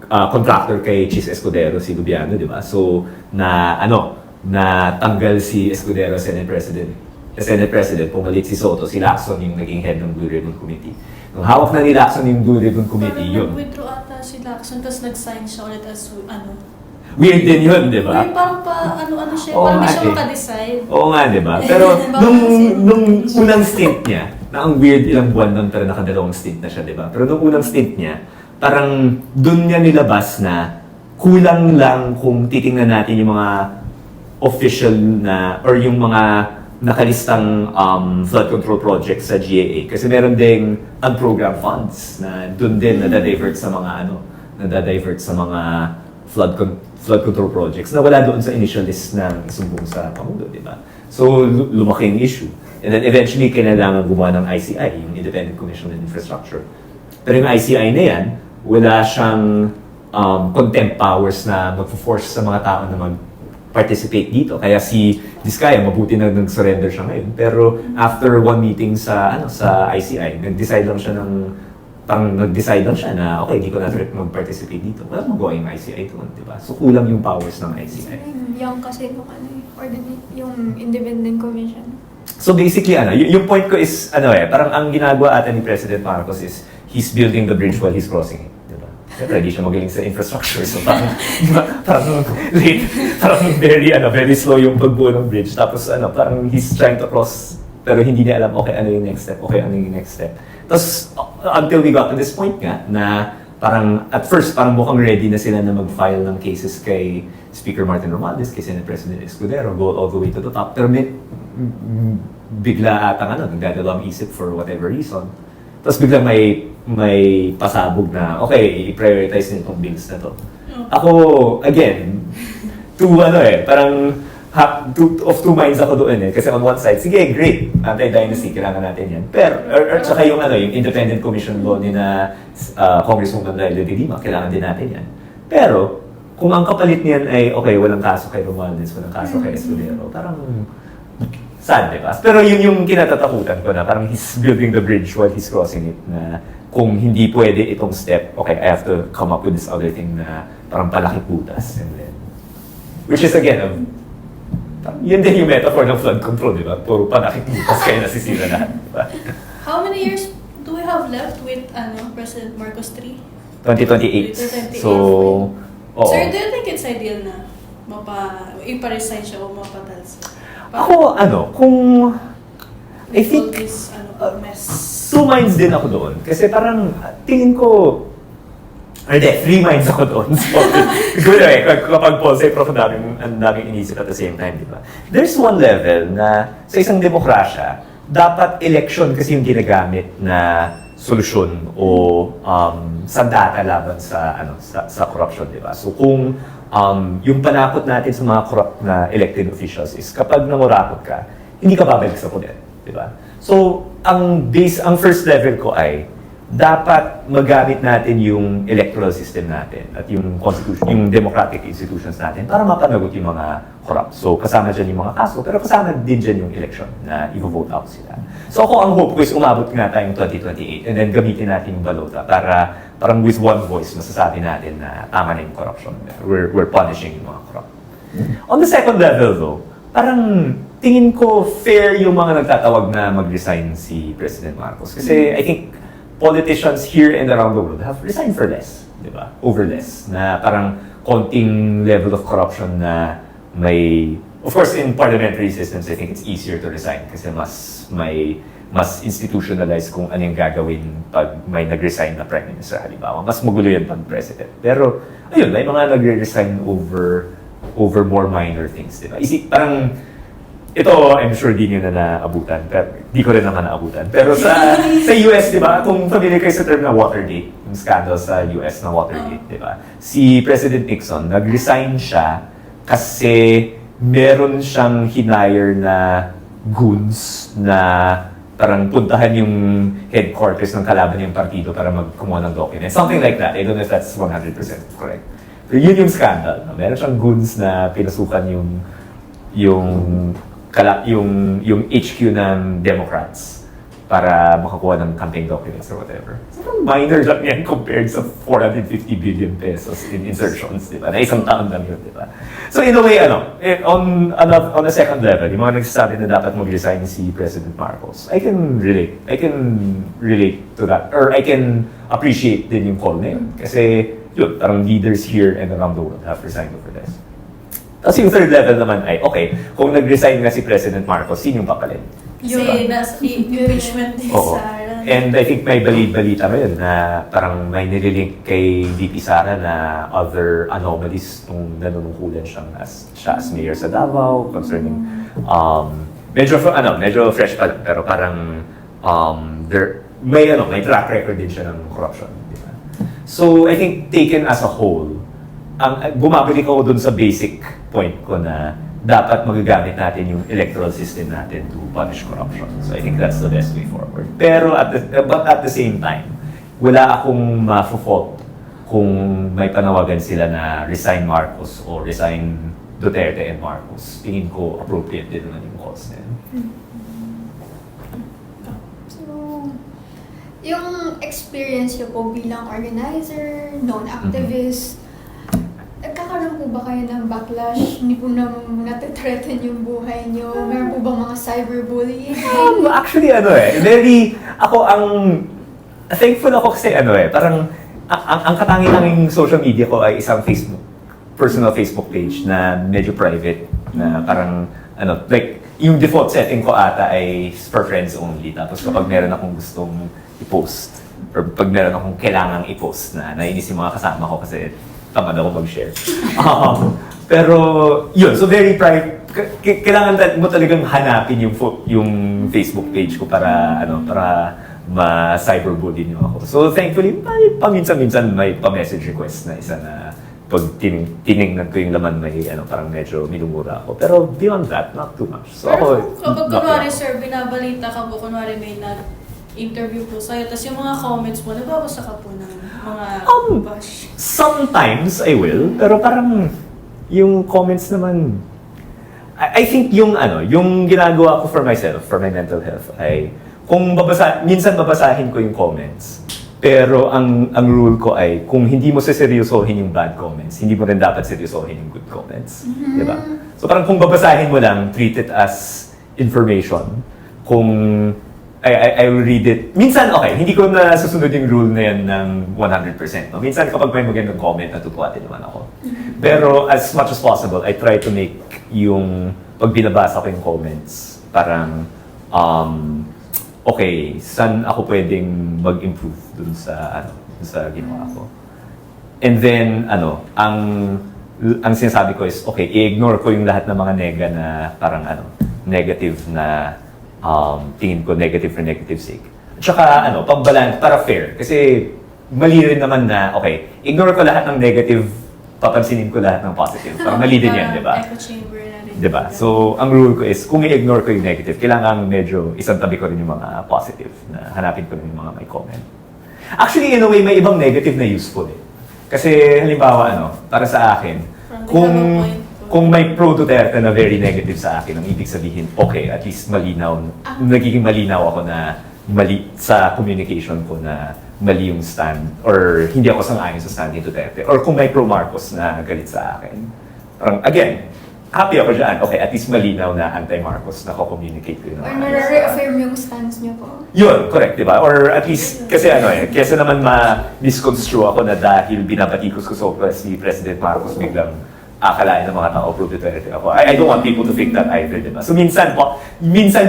contractor kay Chis Escudero, si Lubiano, di ba? So, na tanggal si Escudero, Senate President, pumalit si Soto, si Lacson yung naging head ng Blue Ribbon Committee. Nung hawak na ni Lacson yung Blue Ribbon Committee, yun. Nag-withdraw ata si Lacson, tapos nag-sign siya ulit as Weird din yun, di ba? Parang ano siya, Oo parang nga hindi siya eh. makadecide. Oo nga, di ba? Pero nung unang stint niya, na ang weird ilang buwan nun, pero nakadalawang stint na siya, di ba? Pero nung unang stint niya, parang dun niya nilabas na kulang lang kung titingnan natin yung mga official na, or yung mga nakalistang flood control projects sa GAA. Kasi meron ding unprogrammed funds na dun din nadadivert sa mga nadadivert sa mga flood control projects na wala doon sa initial list ng isumbong sa Pangulo, di ba? So, lumaking issue. And then eventually, kailangan gumawa ng ICI, yung Independent Commission on Infrastructure. Pero yung ICI na yan, wala siyang contempt powers na mag-force sa mga tao na mag-participate dito. Kaya si Diskaya, mabuti na nag-surrender siya ngayon. Pero after one meeting sa ICI, nag-decide lang siya na, okay, hindi ko na trip mag-participate dito. Wala magawa yung ICI doon, di ba? So, kulang yung powers ng ICI. Yung kasi yung Independent Commission. So, basically, yung point ko is, parang ang ginagawa ata ni President Marcos is, he's building the bridge while he's crossing it, di ba? Siyempre, hindi siya magaling sa infrastructure. So, parang very slow yung pagbuo ng bridge. Tapos, parang he's trying to cross, pero hindi niya alam, okay, ano yung next step. Tapos, until we got to this point nga, na parang, at first, parang mukhang ready na sila na mag-file ng cases kay Speaker Martin Romualdez, kay Senate President Escudero, go all the way to the top. Pero bigla atang nagdadalawang isip for whatever reason. Tapos biglang may pasabog na, okay, i-prioritize nyo itong bills na to. Ako, again, parang of two minds ako doon eh. Kasi on one side, sige, great, anti-dynasty, kailangan natin yan. Pero, or tsaka yung Independent Commission law ni na Congresswoman Laila de Lima, kailangan din natin yan. Pero, kung ang kapalit niyan ay, okay, walang kaso kay Romualdez, walang kaso kay Escudero, parang sad, diba? Pero yun yung kinatatakutan ko na parang he's building the bridge while he's crossing it, na kung hindi pwede itong step, okay, I have to come up with this other thing na parang palaki putas, and then Which is again, yun din yung metaphor ng flood control, di ba? Puro pa nakikibutas kaya nasisira lahat, di ba? How many years do we have left with President Marcos 3? 2028. So, oo. Sir, do you think it's ideal na ipa-resign siya o mapatalsa? Ako, kung I think all this mess. two minds din ako doon. Kasi parang tingin ko, three minds ako doon. So, siguro kapag Paul say, prof, ang daming inisip at the same time, di ba? There's one level na sa isang demokrasya, dapat election kasi yung ginagamit na solusyon o sandata laban sa corruption, di ba? So kung yung panakot natin sa mga corrupt na elected officials is kapag nangurakot ka, hindi ka babalik sa poder, di ba? So ang first level ko ay dapat magamit natin yung electoral system natin at yung constitution, yung democratic institutions natin para mapanagot yung mga corrupt. So kasama dyan yung mga kaso, pero kasama din dyan yung election na i-vote out sila. So ako ang hope ko is umabot nga tayong 2028 and then gamitin natin yung balota para parang with one voice masasabi natin na tama na yung corruption. We're punishing yung mga corrupt. On the second level though, parang tingin ko fair yung mga nagtatawag na mag-resign si President Marcos. Kasi I think politicians here and around the world have resigned for less, di ba? Over less. Na parang konting level of corruption na may... Of course, in parliamentary systems, I think it's easier to resign kasi mas institutionalized kung ano yung gagawin pag may nag-resign na Prime Minister, halimbawa. Mas magulo yan pag President. Pero, ayun, may mga nagre-resign over more minor things, di ba? Parang, ito, I'm sure di nyo na naabutan, pero di ko rin naman naabutan. Pero sa US, di ba, kung familiar kayo sa term na Watergate, yung scandal sa US na Watergate, di ba? Si President Nixon, nag-resign siya kasi meron siyang hinire na goons na parang puntahan yung headquarters ng kalaban niyang partido para magkumuha ng documents. Something like that. I don't know if that's 100% correct. Pero yun yung scandal. Meron siyang goons na pinasukan yung HQ ng Democrats para makakuha ng campaign documents or whatever. So, minor lang yan compared sa 450 billion pesos in insertions, di ba? Na isang taon lang yun, di ba? So in a way, on a second level, yung mga nagsasabi na dapat mag-resign si President Marcos, I can relate to that. Or I can appreciate din yung call na yun. Kasi, yun, parang leaders here and around the world have resigned over this. Tapos yung third level naman ay, okay, kung nag-resign nga si President Marcos, sino yung papalit? Yung impeachment ni Oo. Sara. And I think may balita ngayon na parang may nililink kay VP Sara na other anomalies nung nanunungkulan siya as mayor sa Davao concerning medyo fresh pa lang, pero parang may track record din siya ng corruption, di ba? So I think taken as a whole, bumabalik ako dun sa basic point ko na dapat magagamit natin yung electoral system natin to punish corruption. So I think that's the best way forward. Pero but at the same time, wala akong ma-fault kung may panawagan sila na resign Marcos o resign Duterte and Marcos. Tingin ko appropriate din naman yung cause na yun. So, yung experience niyo po bilang organizer, non-activist, nagkakaroon po ba kayo ng backlash? Hindi po naman natitreten yung buhay niyo? Meron po bang mga cyberbullying? Actually, thankful ako kasi parang, ang katanging social media ko ay isang personal Facebook page na medyo private, na parang, yung default setting ko ata ay for friends only. Tapos kapag meron akong gustong i-post, or pag meron akong kailangang i-post na nainis yung mga kasama ko kasi tamad ako mag-share. Pero, yun. So, very private. Kailangan mo talagang hanapin yung Facebook page ko para ma-cyberbully niyo ako. So, thankfully, paminsan-minsan may pa-message request na isa na pag tinignan ko yung laman, parang medyo minumura ako. Pero beyond that, not too much. So, Kapag kunwari, sir, binabalita ka po, kunwari may interview po sa'yo, tapos yung mga comments mo, nababasa ka po ng mga bash? Sometimes I will, pero parang yung comments naman, I think yung ginagawa ko for myself, for my mental health, ay kung minsan babasahin ko yung comments, Pero ang rule ko ay, kung hindi mo seseryosohin yung bad comments, hindi mo rin dapat seryosohin yung good comments. Di ba? So parang kung babasahin mo lang, treat it as information. Kung I will read it. Minsan, okay, hindi ko na susunod yung rule na yan ng 100%. No? Minsan kapag may magandang comment, natutuwa din naman ako. Pero as much as possible, I try to make yung, pag binabasa ko yung comments, parang, okay, saan ako pwedeng mag-improve dun sa ginawa ko. And then, ang sinasabi ko is, okay, i-ignore ko yung lahat ng mga na parang negative na tingin ko negative for negative sake. Tsaka pag-balance, para fair. Kasi mali rin naman na, okay, ignore ko lahat ng negative, papansinin ko lahat ng positive. Parang mali din yan, di ba? Echo chamber na rin. Di ba? So, ang rule ko is, kung i-ignore ko yung negative, kailangan medyo isang tabi ko rin yung mga positive, na hanapin ko rin yung mga may comment. Actually, in a way, may ibang negative na useful eh. Kasi, halimbawa, para sa akin, kung may pro Duterte na very negative sa akin, ang ibig sabihin, okay, at least nagiging malinaw ako na mali sa communication ko na mali yung stand or hindi ako sang-ayon sa stand ni Duterte. Or kung may pro Marcos na galit sa akin. Parang, again, happy ako dyan. Okay, at least malinaw na anti-Marcos na ko-communicate ko yun. Or nare-reaffirm yung stance niyo po. Yun, correct, di ba? Or at least, kasi kesa naman ma-misconstrue ako na dahil binabatikos ko so si President Marcos biglang akalain ng mga tao pro Duterte ako. I don't want people to think that either, di ba? So minsan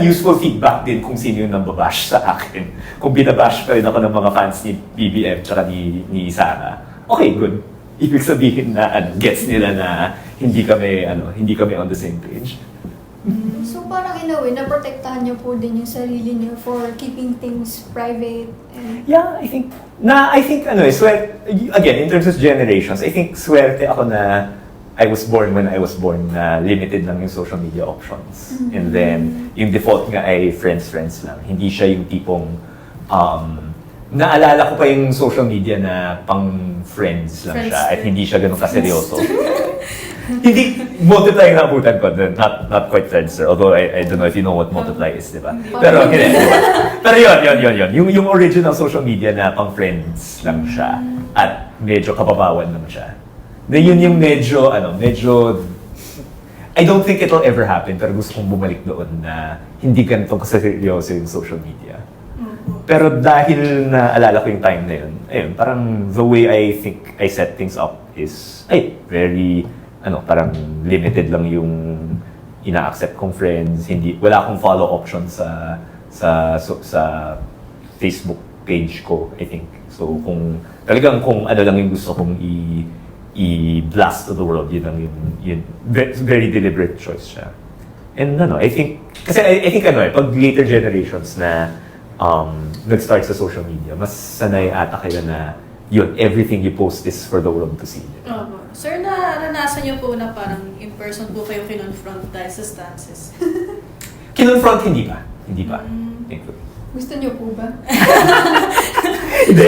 useful feedback din kung sino yung nambabash sa akin. Kung binabash pa rin ako ng mga fans ni BBM tsaka ni Sara, okay, good. Ibig sabihin na gets nila na hindi kami on the same page. So parang in a way, naprotektahan niyo po din yung sarili niyo for keeping things private. And... Yeah, I think again, in terms of generations, I think swerte ako na I was born when I was born na limited lang yung social media options. And then, yung default nga ay friends lang. Hindi siya yung tipong, naalala ko pa yung social media na pang friends lang siya at hindi siya ganun kaseryoso. Hindi, multiply yung nabutan ko, not quite Friendster, although I don't know if you know what multiply is, di ba? Pero, pero yun. Yung original social media na pang friends lang siya at medyo kababawan naman siya. Yun yung medyo, I don't think it'll ever happen, pero gusto kong bumalik doon na hindi ganito kaseryoso yung social media. Pero dahil naalala ko yung time na yun, ayun, parang the way I think I set things up is, very, parang limited lang yung ina-accept kong friends, wala akong follow option sa Facebook page ko, I think. So kung ano lang yung gusto kong i-blast to the world, yun very deliberate choice siya. And I think pag later generations na nag-start sa social media, mas sanay ata kayo na everything you post is for the world to see. Sir, naranasan niyo po na parang in person po kayo kinonfront dahil sa stances? Kinonfront, hindi pa. Thankfully. Gusto niyo po ba? Hindi.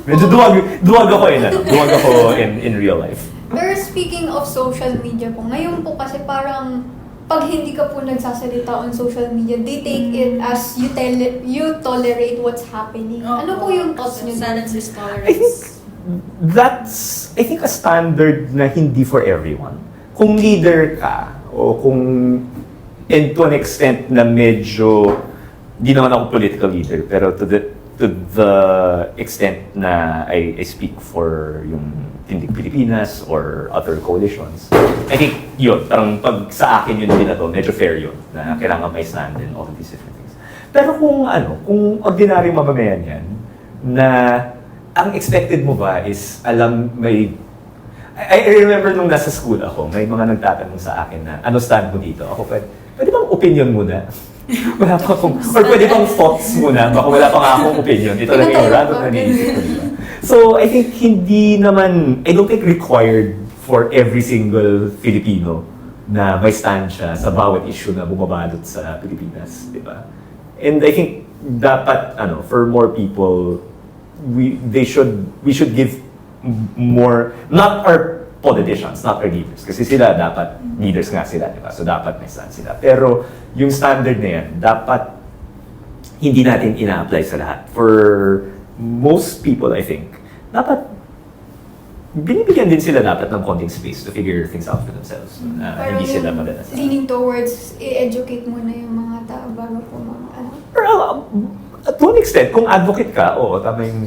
Medyo duwag ako in real life. Pero speaking of social media po, ngayon po kasi parang pag hindi ka po nagsasalita on social media, they take it as you tolerate what's happening. Ano po yung thoughts niyo? Silence is tolerance. I think a standard na hindi for everyone. Kung leader ka, o kung and to an extent na medyo, di naman ako political leader, pero to the extent na I speak for yung Tindig Pilipinas or other coalitions, I think yun, parang pag sa akin yun din na to, medyo fair yun, na kailangan may stand and all of these different things. Pero kung ordinaryong mamamayan yan, na ang expected mo ba is, I remember nung nasa school ako, may mga nagtatanong sa akin na, ano stand mo dito? Ako, pwede bang opinion muna? Wala pa akong, or pwede bang thoughts muna? Baka wala pa nga akong opinion. Ito lang yung random na niisip ko. So, I think I don't think required for every single Filipino na may stand siya sa bawat issue na bumabalot sa Pilipinas, di ba? And I think dapat, for more people, we should give more, not our politicians, not our leaders, kasi sila dapat, leaders nga sila, di ba? So dapat may stand sila. Pero yung standard na yan, dapat hindi natin ina-apply sa lahat. For most people, I think, dapat binibigyan din sila dapat ng konting space to figure things out for themselves. Parang Hindi sila yung madalas. leaning towards i-educate muna yung mga tao bago po Well, to an extent, kung advocate ka, oo, tama yung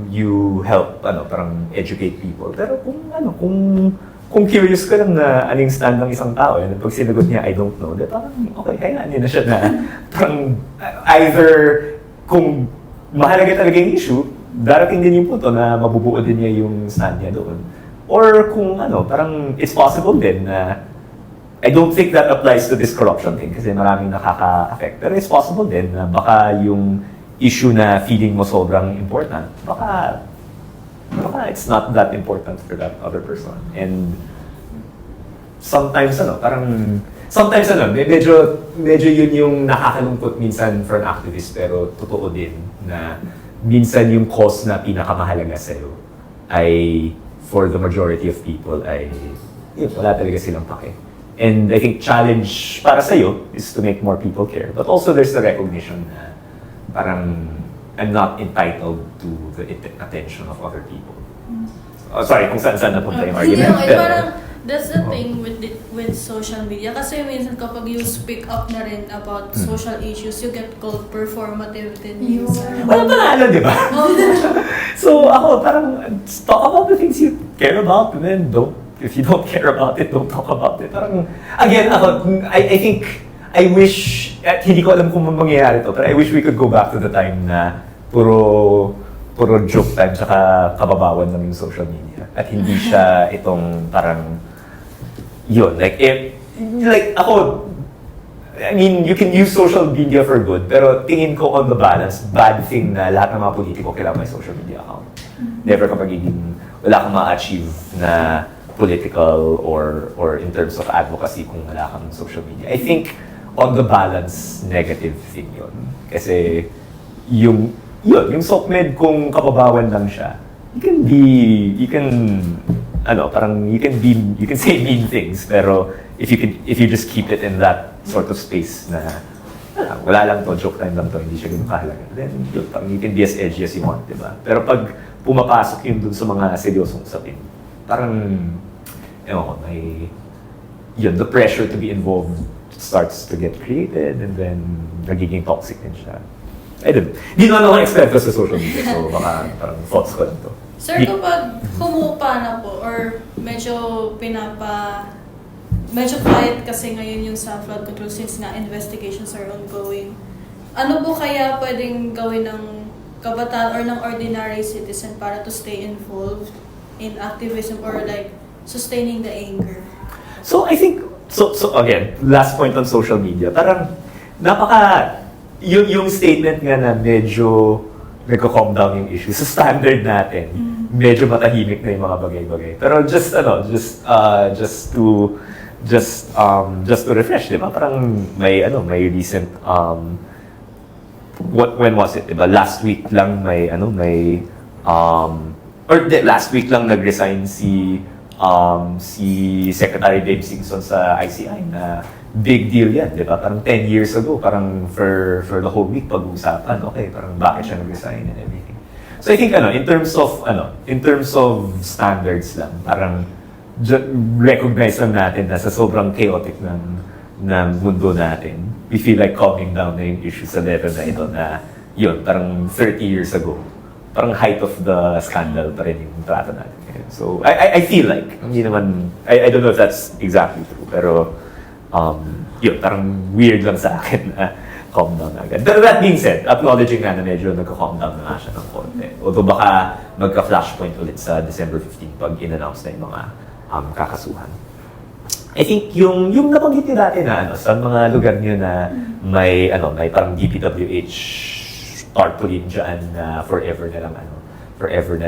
you help, parang educate people. Pero kung curious ka lang na anong stand ng isang tao, and pag sinagot niya, I don't know, parang, okay, hayaan niya na siya na, parang, either, kung mahalaga talaga yung issue, darating din yung punto na mabubuo din niya yung stand niya doon. Or kung, parang, it's possible din na, I don't think that applies to this corruption thing kasi maraming nakaka-affect. Pero it's possible din na baka yung issue na feeling mo sobrang important, baka it's not that important for that other person. And sometimes, medyo yun yung nakakalungkot minsan for an activist, pero totoo din na minsan yung cause na pinakamahalaga sa'yo ay, for the majority of people, ay wala talaga silang pake. And I think challenge para sa'yo is to make more people care. But also there's the recognition na parang I'm not entitled to the attention of other people. Sorry kung saan napunta yung argument. Parang that's the thing with social media. Kasi minsan kapag you speak up na rin about social issues, you get called performative din minsan. Wala panalo, di ba? So ako, parang talk about the things you care about and then if you don't care about it, don't talk about it. Parang, again, I think, I wish, at hindi ko alam kung mangyayari to, pero I wish we could go back to the time na puro joke time saka kababawan lang yung social media. At hindi siya itong parang, yun, like ako, I mean, you can use social media for good, pero tingin ko on the balance, bad thing na lahat ng mga politiko kailangan may social media account. Never ka magiging, wala kang ma-achieve na political or in terms of advocacy kung wala kang social media. I think on the balance, negative thing yun. Kasi yung SOCMED kung kababawan lang siya, you can say mean things, pero if you just keep it in that sort of space na wala lang to, joke time lang to, hindi siya ganun kahalaga, then you can be as edgy as you want, di ba? Pero pag pumapasok yun dun sa mga seryosong usapin, parang the pressure to be involved starts to get created and then nagiging toxic din siya. Di naman ako eksperto sa social media, so baka parang thoughts ko lang to. Sir, kapag humupa na po or medyo quiet kasi ngayon yung sa flood control since nga investigations are ongoing, ano po kaya pwedeng gawin ng kabataan or ng ordinary citizen para to stay involved in activism or like sustaining the anger? So I think, so again, last point on social media, parang yung statement nga na medyo nagko-calm down yung issue, sa standard natin, medyo matahimik na yung mga bagay-bagay. Pero just to refresh, di ba? Parang may recent, when was it, di ba? Last week lang last week lang nag-resign si Secretary Dave Singson sa ICI na big deal yan, di ba? Parang 10 years ago, parang for the whole week pag-uusapan, okay, parang bakit siya nag-resign and everything. So I think in terms of standards lang, parang recognize lang natin na sa sobrang chaotic ng mundo natin, we feel like calming down na yung issue sa level na ito na yun, parang 30 years ago, parang height of the scandal pa rin yung trato natin. So, I feel like, hindi naman, I don't know if that's exactly true, pero, yun, parang weird lang sa akin na calm down agad. But that being said, acknowledging na medyo nagka-calm down na siya ng konti. Although baka magka-flashpoint ulit sa December 15 pag in-announce na yung mga kakasuhan. I think yung nabanggit niyo dati na sa mga lugar niyo na may parang DPWH tarpaulin dyan na forever na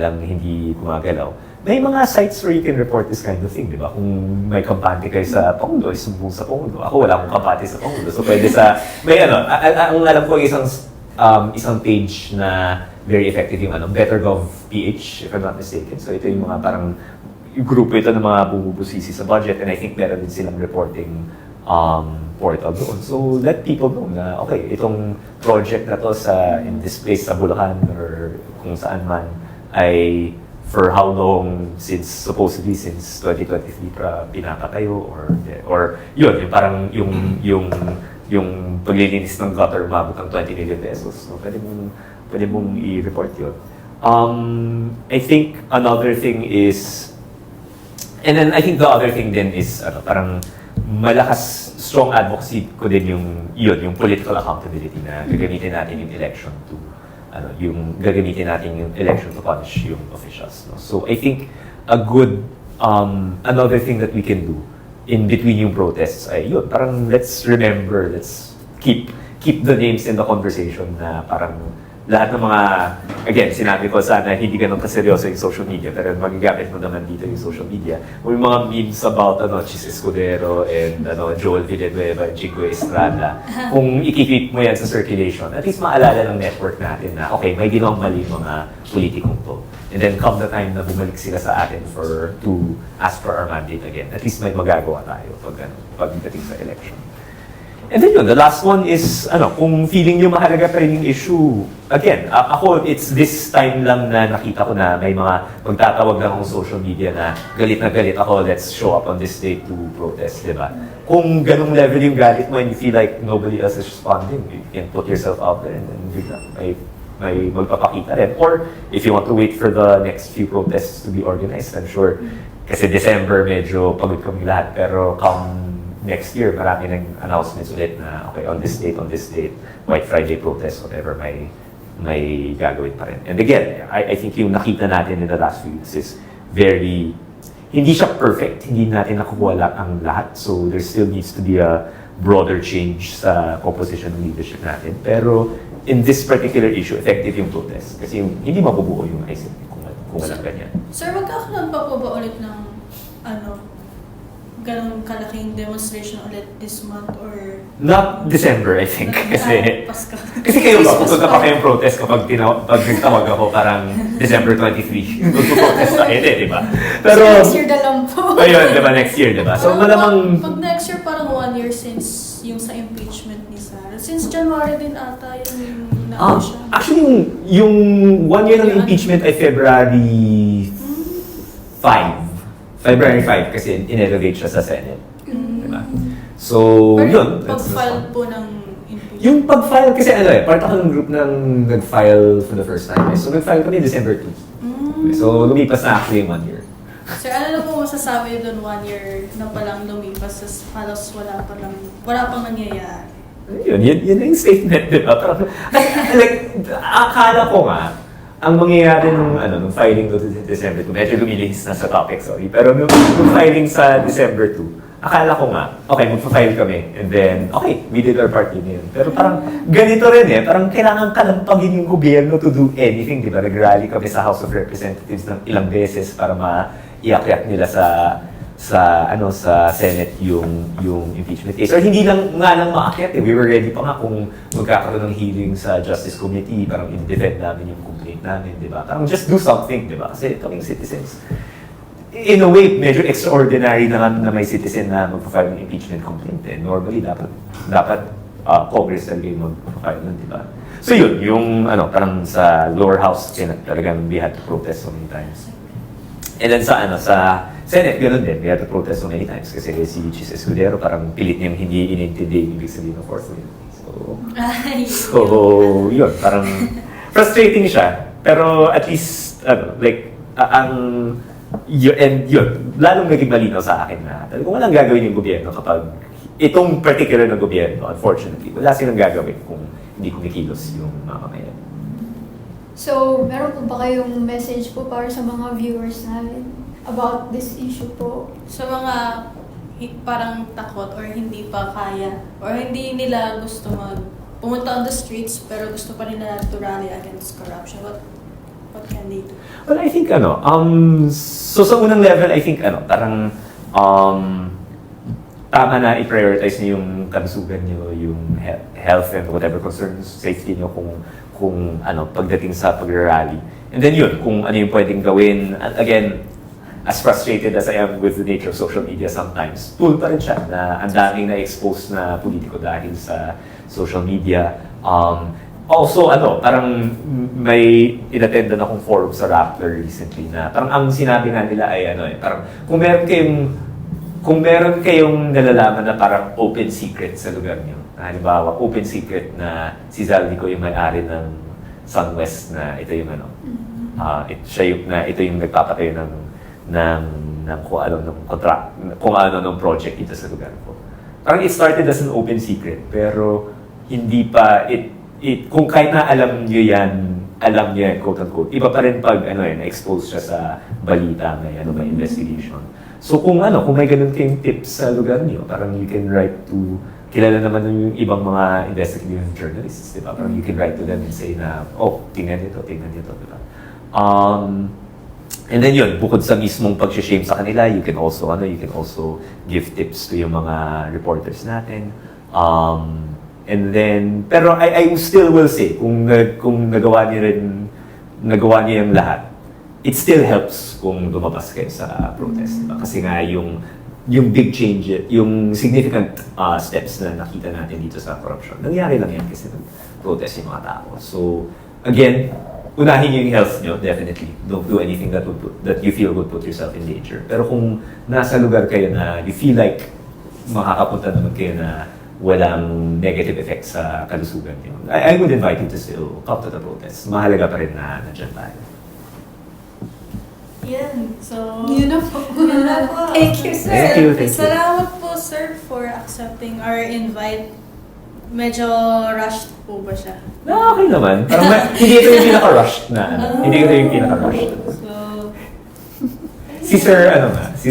lang hindi gumagalaw. May mga sites where you can report this kind of thing, di ba? Kung may kampante kayo sa Pangulo, isumbong sa Pangulo. Ako wala akong kampante sa Pangulo. So pwede ang alam ko isang page na very effective yung BetterGovPH, if I'm not mistaken. So ito yung mga parang grupo ito ng mga bumubusisi sa budget, and I think meron din silang reporting portal doon. So let people know na, okay, itong project na to in this place sa Bulacan or kung saan man ay for how long supposedly since 2023 pinapatayo or yun, yung parang yung paglilinis ng gutter umabot ng 20 million pesos. No? Pwede mong i-report yun. I think another thing is, and then I think the other thing din is parang malakas, strong advocacy ko din yung political accountability na gagamitin natin yung election to punish yung officials. No? So I think a good another thing that we can do in between yung protests ay yun, parang let's keep the names in the conversation na parang lahat ng mga, again, sinabi ko sana hindi ganun kaseryoso yung social media, pero magagamit mo naman dito yung social media. May mga memes about Chis Escudero and Joel Villanueva and Chico Estrada. Kung ikikip mo yan sa circulation, at least maalala ng network natin na, okay, may ginawang mali mga politikong to. And then come the time na bumalik sila sa atin to ask for our mandate again. At least may magagawa tayo pagdating sa election. And then yun, the last one is, kung feeling nyo mahalaga pa rin yung issue, again, ako, it's this time lang na nakita ko na may mga magtatawag lang akong social media na galit ako, let's show up on this day to protest, di ba? Kung ganung level yung galit mo and you feel like nobody else is responding, you can put yourself out there and then bigla, may magpapakita rin. Or if you want to wait for the next few protests to be organized, I'm sure, kasi December medyo pagod kami lahat, pero come next year, marami ng announcements ulit na, okay, on this date, White Friday protest, whatever, may gagawin pa rin. And again, I think yung nakita natin in the last few weeks is hindi siya perfect, hindi natin nakukuha ang lahat, so there still needs to be a broader change sa composition ng leadership natin. Pero in this particular issue, effective yung protest. Kasi hindi mabubuo yung ICT kung walang ganyan. Sir, magkakaroon pa po ba ulit ng ganong kalaking demonstration ulit this month or... Not December, I think. Kasi Pasko. Kasi kayo ba, pupunta pa kayong protest kapag nagtawag ako, parang December 23, mag-protest tayo, di ba? Pero... Next year na lang po. Ayun, di ba? Next year, di ba? So, malamang... Pag next year, parang 1 year since yung sa impeachment ni Sara. Since January din ata yung na siya. Actually, yung 1 year ng impeachment ay February 5. February 5 kasi in-elevate siya sa Senate. Diba? So, pero yun. pag-file po ng impeachment. Yung pag-file, kasi part ako ng group ng nag-file for the first time. So, nag-file kami December 2. So, lumipas na actually yung 1 year. Sir, ano na po masasabi doon 1 year na palang lumipas, halos wala pang nangyayari? Yun yung statement, di ba? Parang, like, akala ko nga, ang mangyayari nung filing doon sa December 2, medyo lumilihis na sa topic, sorry. Pero nung filing sa December 2, akala ko nga, okay, magpa-file kami. And then, okay, we did our part yun. Pero parang ganito rin parang kailangan kalampagin yung gobyerno to do anything, di ba? Nag-rally kami sa House of Representatives ng ilang beses para maiakyat nila sa Senate yung impeachment case. Or hindi lang maakyat We were ready pa nga kung magkakaroon ng hearing sa Justice Committee, parang in-defend namin yung complaint namin, di ba? Parang just do something, di ba? Kasi kaming citizens. In a way, medyo extraordinary naman na may citizen na magpa-file ng impeachment complaint. Normally, dapat Congress talaga yung magpa-file nun, di ba? So yun, yung parang sa lower house, talagang we had to protest so many times. And then sa Senate, ganoon din. We had to protest so many times kasi si Chis Escudero parang pilit niyang hindi inintindi yung ibig sabihin ng fourth wheel. So, yun. Parang frustrating siya. Pero at least, yun, lalong naging malinaw sa akin na kung walang gagawin yung gobyerno kapag itong particular na gobyerno, unfortunately, wala silang gagawin kung hindi kumikilos yung mamamayan. So, meron po ba kayong message po para sa mga viewers namin about this issue po? Sa mga parang takot or hindi pa kaya or hindi nila gusto pumunta on the streets pero gusto pa nila to rally against corruption, what can they do? Well, I think so sa unang level, I think parang tama na i-prioritize niyo yung kalusugan niyo, yung health and whatever concerns, safety niyo kung pagdating sa pag-rally. And then yun, kung ano yung pwedeng gawin. And again, as frustrated as I am with the nature of social media sometimes, tool pa rin siya na ang daming na-expose na politiko dahil sa social media. Also, parang may inattendan akong forum sa Rappler recently na parang ang sinabi nga nila ay parang kung meron kayong nalalaman na parang open secret sa lugar niyo. Halimbawa, open secret na si Zaldico yung may-ari ng SunWest na ito yung ito yung nagpapatayo ng project dito sa lugar ko. Parang it started as an open secret, pero hindi pa kung kahit na alam niyo yan, quote unquote, iba pa rin pag na-expose siya sa balita, may investigation. So kung may ganun kayong tips sa lugar niyo, parang you can write to, kilala naman yung ibang mga investigative journalists, di ba? Parang you can write to them and say na, tingnan dito, di ba? And then yun, bukod sa mismong pag-shame sa kanila, you can also give tips to yung mga reporters natin. And then, pero I still will say, kung nagawa niyo yung lahat, it still helps kung lumabas kayo sa protest, diba? Kasi nga yung big change, yung significant steps na nakita natin dito sa corruption, nangyari lang yan kasi nag-protest yung mga tao. So, again, unahin yung health nyo, definitely. Don't do anything that you feel would put yourself in danger. Pero kung nasa lugar kayo na you feel like makakapunta naman kayo na walang negative effects sa kalusugan nyo, I would invite you to still come to the protest. Mahalaga pa rin na nandiyan tayo. Yan. So, Yun na po. Thank you, sir. Thank you. Salamat po, sir, for accepting our invite. Medyo rushed po ba siya? No, okay naman. Parang hindi ito yung pinaka-rushed na. Hindi ito yung pinaka-rushed. So, Si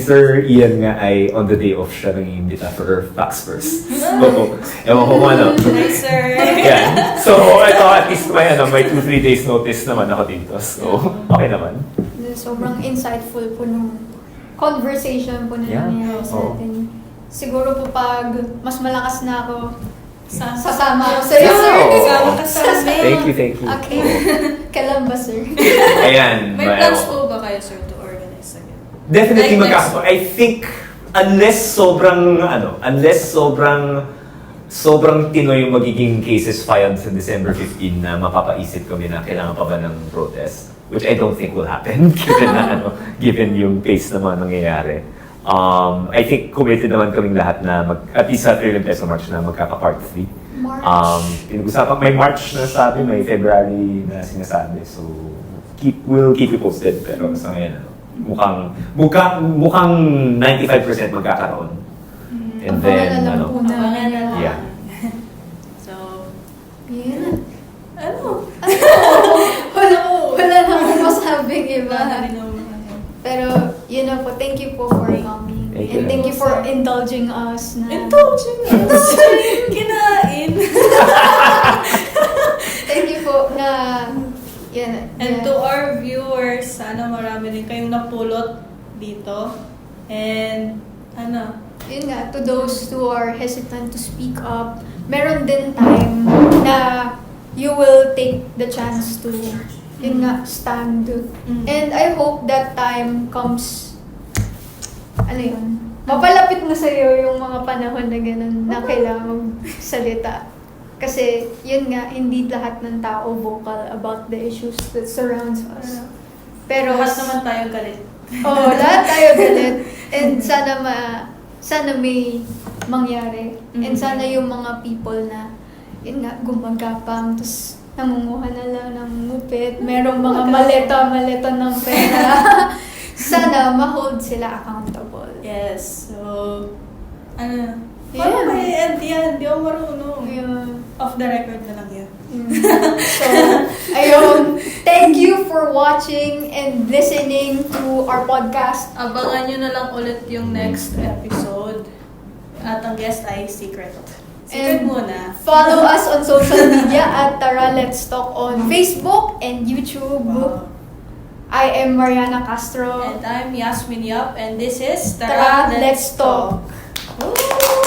Sir Ian nga ay on the day off siya nang-iimbita for Facts First. Oo. Ewan ko kung ano. hi, sir. Yeah. So, ito at least may 2-3 days notice naman ako dito. So, okay naman. Sobrang insightful po nung conversation po na nangyayari sa Oo. atin. Siguro po pag mas malakas na ako, Sasama ako sa iyo, sir. Oo. Sasama ka sa amin. Thank you. Okay. Kailan ba, sir? Ayan. May plans po ba kayo, sir, to organize again? Definitely Like next magkakaroon. I think, unless sobrang tino yung magiging cases filed sa December 15 na mapapaisip kami na kailangan pa ba ng protest, which I don't think will happen given yung pace na mga nangyayari. I think committed naman kaming lahat na at least sa Trillion Peso March na magkaka-part 3. March. Pinag-usapan, may March na sabi, may February na sinasabi. So, we'll keep you posted. Pero sa ngayon, mukhang 95% magkakaroon. And then, Abangan na lang. yeah. So, Yan. ano? Wala na akong masabing iba. Hindi naman. Pero, yun na po. Thank you po for coming. Thank you. And thank you for indulging us na... Indulging us. Kinain. Thank you po na... Yan. And to our viewers, sana marami din kayong napulot dito. And, Yun nga, to those who are hesitant to speak up, meron din time na you will take the chance to, yun nga, stand. And I hope that time comes, mapalapit na sa'yo yung mga panahon na ganun na kailangan magsalita. Kasi, yun nga, hindi lahat ng tao vocal about the issues that surrounds us. Pero, lahat naman tayo galit. lahat tayo galit. And sana may mangyari. And sana yung mga people na, yun nga, gumagapang, tapos nangunguha na lang ng ngupit, merong mga maleta ng pera. Sana ma-hold sila accountable. Yes. So, paano ba i-end yan? Hindi ako marunong. Off the record na lang yan. So, ayun. Thank you for watching and listening to our podcast. Abangan nyo na lang ulit yung next episode. At ang guest ay Secret. Secret And muna. Follow us on social media at Tara Let's Talk on Facebook and YouTube. I am Mariana Castro. And I'm Yasmin Yap. And this is Tara Let's Talk. Woo!